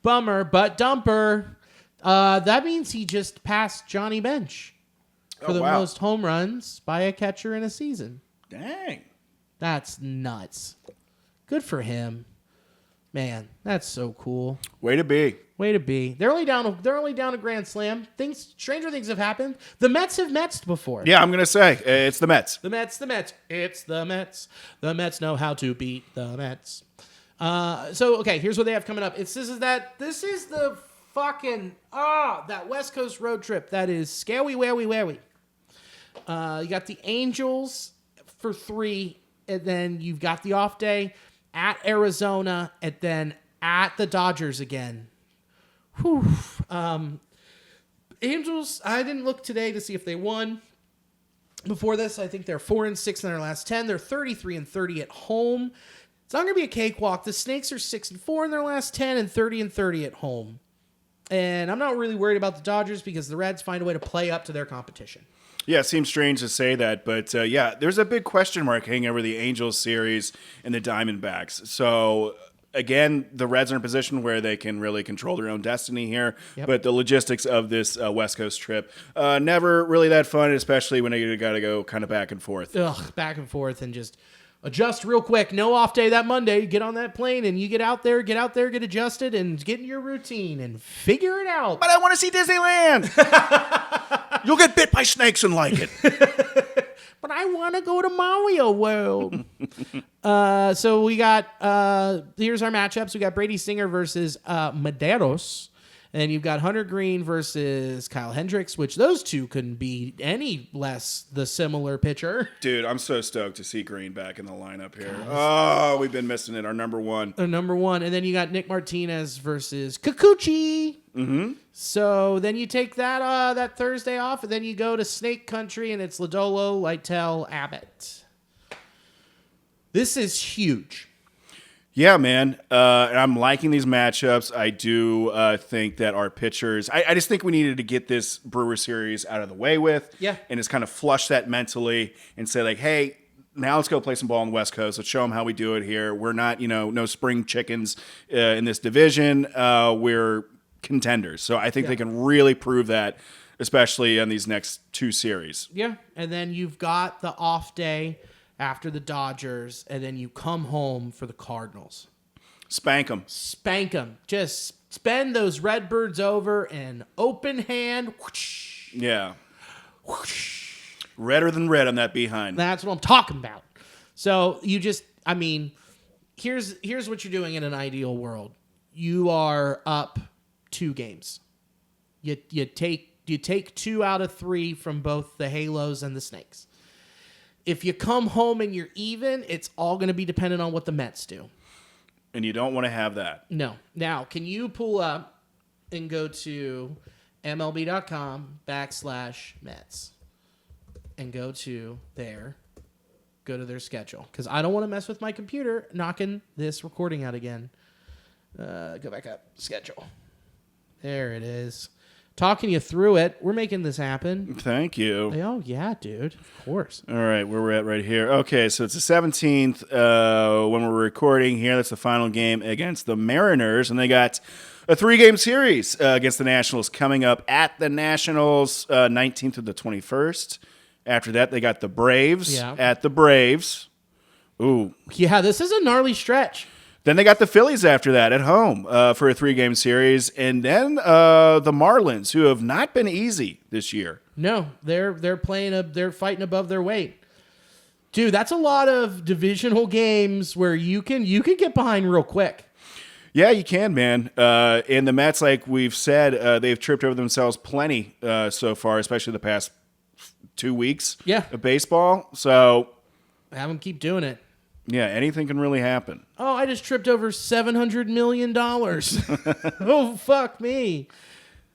Bummer, but Dumper. That means he just passed Johnny Bench for the most home runs by a catcher in a season. Dang. That's nuts. Good for him. Man, that's so cool. Way to be. Way to be. They're only down a grand slam. Stranger things have happened. The Mets have Metsed before. Yeah, I'm going to say it's the Mets. The Mets. It's the Mets. The Mets know how to beat the Mets. So okay, here's what they have coming up. This is the fucking that West Coast road trip. That is scary, wary. You got the Angels for 3, and then you've got the off day at Arizona, and then at the Dodgers again. Whew. Angels, I didn't look today to see if they won. Before this, I think they're 4-6 in their last 10. They're 33-30 at home. It's not going to be a cakewalk. The Snakes are 6-4 in their last 10 and 30-30 at home. And I'm not really worried about the Dodgers because the Reds find a way to play up to their competition. Yeah, it seems strange to say that, but yeah, there's a big question mark hanging over the Angels series and the Diamondbacks. So again, the Reds are in a position where they can really control their own destiny here, but the logistics of this West Coast trip, never really that fun, especially when you got to go kind of back and forth. Back and forth and just adjust real quick. No off day that Monday. Get on that plane and you get out there, get adjusted, and get in your routine and figure it out. But I want to see Disneyland. You'll get bit by snakes and like it. But I want to go to Mario World. So we got, here's our matchups. We got Brady Singer versus Medeiros. And you've got Hunter Greene versus Kyle Hendricks, which those two couldn't be any less the similar pitcher. Dude, I'm so stoked to see Greene back in the lineup here. Oh, we've been missing it. Our number one. And then you got Nick Martinez versus Kikuchi. Mm-hmm. So then you take that Thursday off, and then you go to Snake Country, and it's Lodolo, Lytle, Abbott. This is huge. Yeah, man. And I'm liking these matchups. I do think that our pitchers... I just think we needed to get this Brewer series out of the way with. Yeah. And just kind of flush that mentally and say, like, hey, now let's go play some ball on the West Coast. Let's show them how we do it here. We're not, no spring chickens in this division. We're contenders. So I think they can really prove that, especially in these next 2 series. Yeah. And then you've got the off day after the Dodgers, and then you come home for the Cardinals. Spank them. Just spend those Redbirds over and open hand. Whoosh, yeah. Whoosh. Redder than red on that behind. That's what I'm talking about. So you just, here's what you're doing in an ideal world. You are up 2 games. You take 2 out of 3 from both the Halos and the Snakes. If you come home and you're even, it's all going to be dependent on what the Mets do. And you don't want to have that. No. Now, can you pull up and go to MLB.com/Mets. And go to their schedule. Because I don't want to mess with my computer knocking this recording out again. Go back up. Schedule. There it is. Talking you through it. We're making this happen. Thank you. Oh, yeah, dude. Of course. All right, where we're at right here. Okay, so it's the 17th when we're recording here. That's the final game against the Mariners, and they got a 3-game series against the Nationals coming up at the Nationals 19th to the 21st. After that, they got the Braves at the Braves. Ooh. Yeah, this is a gnarly stretch. Then they got the Phillies after that at home for a 3-game series. And then the Marlins, who have not been easy this year. No, they're fighting above their weight. Dude, that's a lot of divisional games where you can get behind real quick. Yeah, you can, man. And the Mets, like we've said, they've tripped over themselves plenty so far, especially the past 2 weeks of baseball. So have them keep doing it. Yeah, anything can really happen. Oh, I just tripped over $700 million. Oh, fuck me.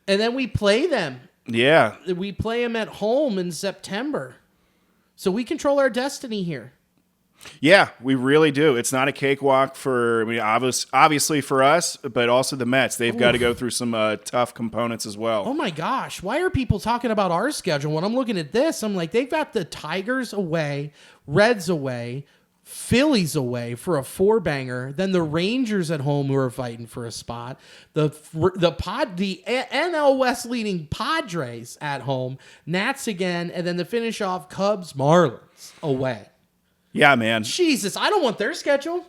And then we play them. Yeah. We play them at home in September. So we control our destiny here. Yeah, we really do. It's not a cakewalk obviously for us, but also the Mets. They've got to go through some tough components as well. Oh, my gosh. Why are people talking about our schedule? When I'm looking at this, I'm like, they've got the Tigers away, Reds away, Phillies away for a 4-banger, then the Rangers at home who are fighting for a spot, the NL West leading Padres at home, Nats again, and then to finish off Cubs Marlins away. Yeah, man. Jesus, I don't want their schedule.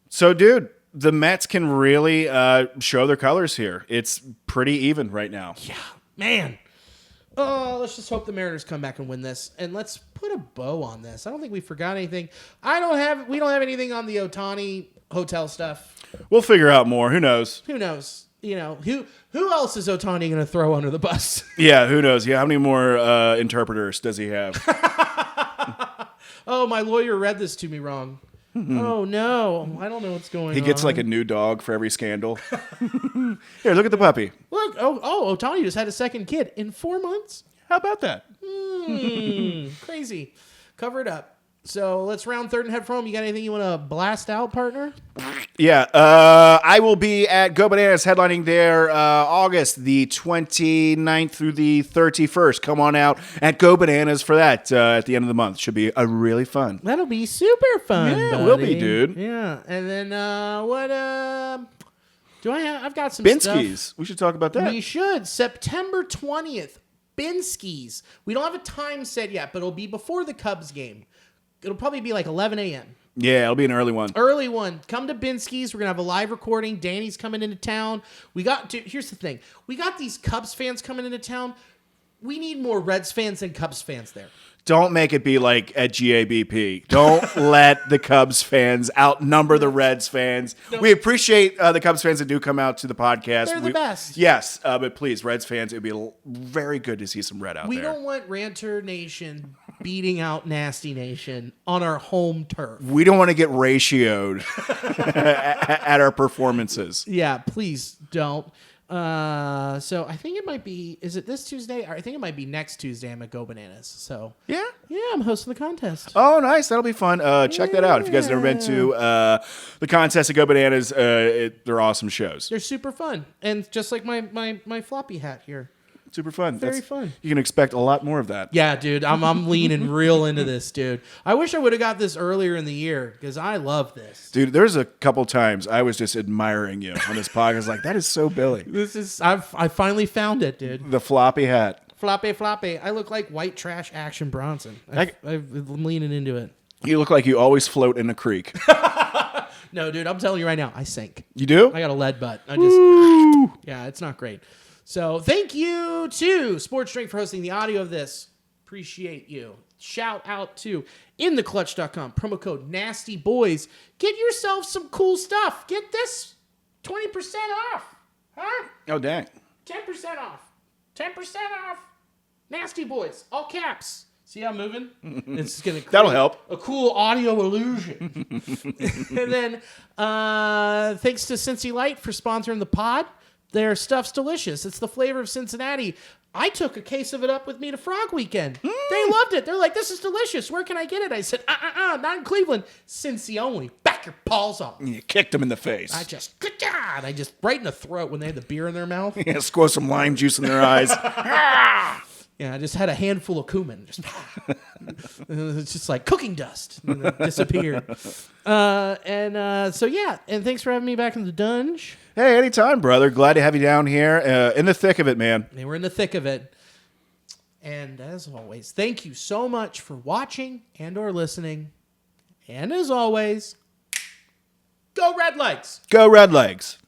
So, dude, the Mets can really show their colors here. It's pretty even right now. Yeah, man. Oh, let's just hope the Mariners come back and win this, and let's put a bow on this. I don't think we forgot anything. We don't have anything on the Ohtani hotel stuff. We'll figure out more. Who knows? Who knows? You know, who else is Ohtani going to throw under the bus? Yeah, who knows? Yeah, how many more interpreters does he have? Oh, my lawyer read this to me wrong. Oh, no. I don't know what's going on. He gets like a new dog for every scandal. Here, look at the puppy. Look. Oh, Ohtani just had a second kid in 4 months. How about that? Crazy. Cover it up. So let's round third and head for home. You got anything you want to blast out, partner? Yeah, I will be at Go Bananas headlining there August the 29th through the 31st. Come on out at Go Bananas for that at the end of the month. Should be really fun. That'll be super fun. Yeah, buddy. it will be, dude. Yeah, and then what do I have? I've got some Miscues. stuff. We should talk about that. We should. September 20th, Miscues. We don't have a time set yet, but it'll be before the Cubs game. It'll probably be like 11 a.m. Yeah, it'll be an early one. Early one. Come to Binski's. We're going to have a live recording. Danny's coming into town. Here's the thing. We got these Cubs fans coming into town. We need more Reds fans than Cubs fans there. Don't make it be like at GABP. Don't let the Cubs fans outnumber the Reds fans. No. We appreciate the Cubs fans that do come out to the podcast. They're the best. Yes, but please, Reds fans, it would be very good to see some red out there. We don't want Ranter Nation beating out Nasty Nation on our home turf. We don't want to get ratioed at our performances. Yeah, please don't. So I think it might be, is it this Tuesday? I think it might be next Tuesday. I'm at Go Bananas. So yeah, I'm hosting the contest. Oh, nice. That'll be fun. Check that out. If you guys have never been to the contest at Go Bananas, they're awesome shows. They're super fun. And just like my floppy hat here. Super fun. Very fun. You can expect a lot more of that. Yeah, dude. I'm leaning real into this, dude. I wish I would have got this earlier in the year because I love this. Dude, there's a couple times I was just admiring you on this podcast. I was like, that is so Billy. I finally found it, dude. The floppy hat. Floppy. I look like white trash Action Bronson. I'm leaning into it. You look like you always float in a creek. No, dude. I'm telling you right now, I sink. You do? I got a lead butt. Yeah, it's not great. So thank you to Sports Drink for hosting the audio of this. Appreciate you. Shout out to intheclutch.com. Promo code NASTYBOYS. Get yourself some cool stuff. Get this 20% off. Huh? Oh, dang. 10% off. 10% off. Nasty Boys. All caps. See how I'm moving? It's going to That'll help. A cool audio illusion. And then thanks to Cincy Light for sponsoring the pod. Their stuff's delicious. It's the flavor of Cincinnati. I took a case of it up with me to Frog Weekend. They loved it. They're like, this is delicious. Where can I get it? I said, not in Cleveland. Cincy only. Back your paws off. You kicked them in the face. I just right in the throat when they had the beer in their mouth. Yeah, squirt some lime juice in their eyes. Yeah, I just had a handful of cumin. It's just like cooking dust. And it disappeared. So thanks for having me back in the dungeon. Hey, anytime, brother. Glad to have you down here in the thick of it, man. They were in the thick of it. And as always, thank you so much for watching and or listening. And as always, go Red Legs. Go Red Legs.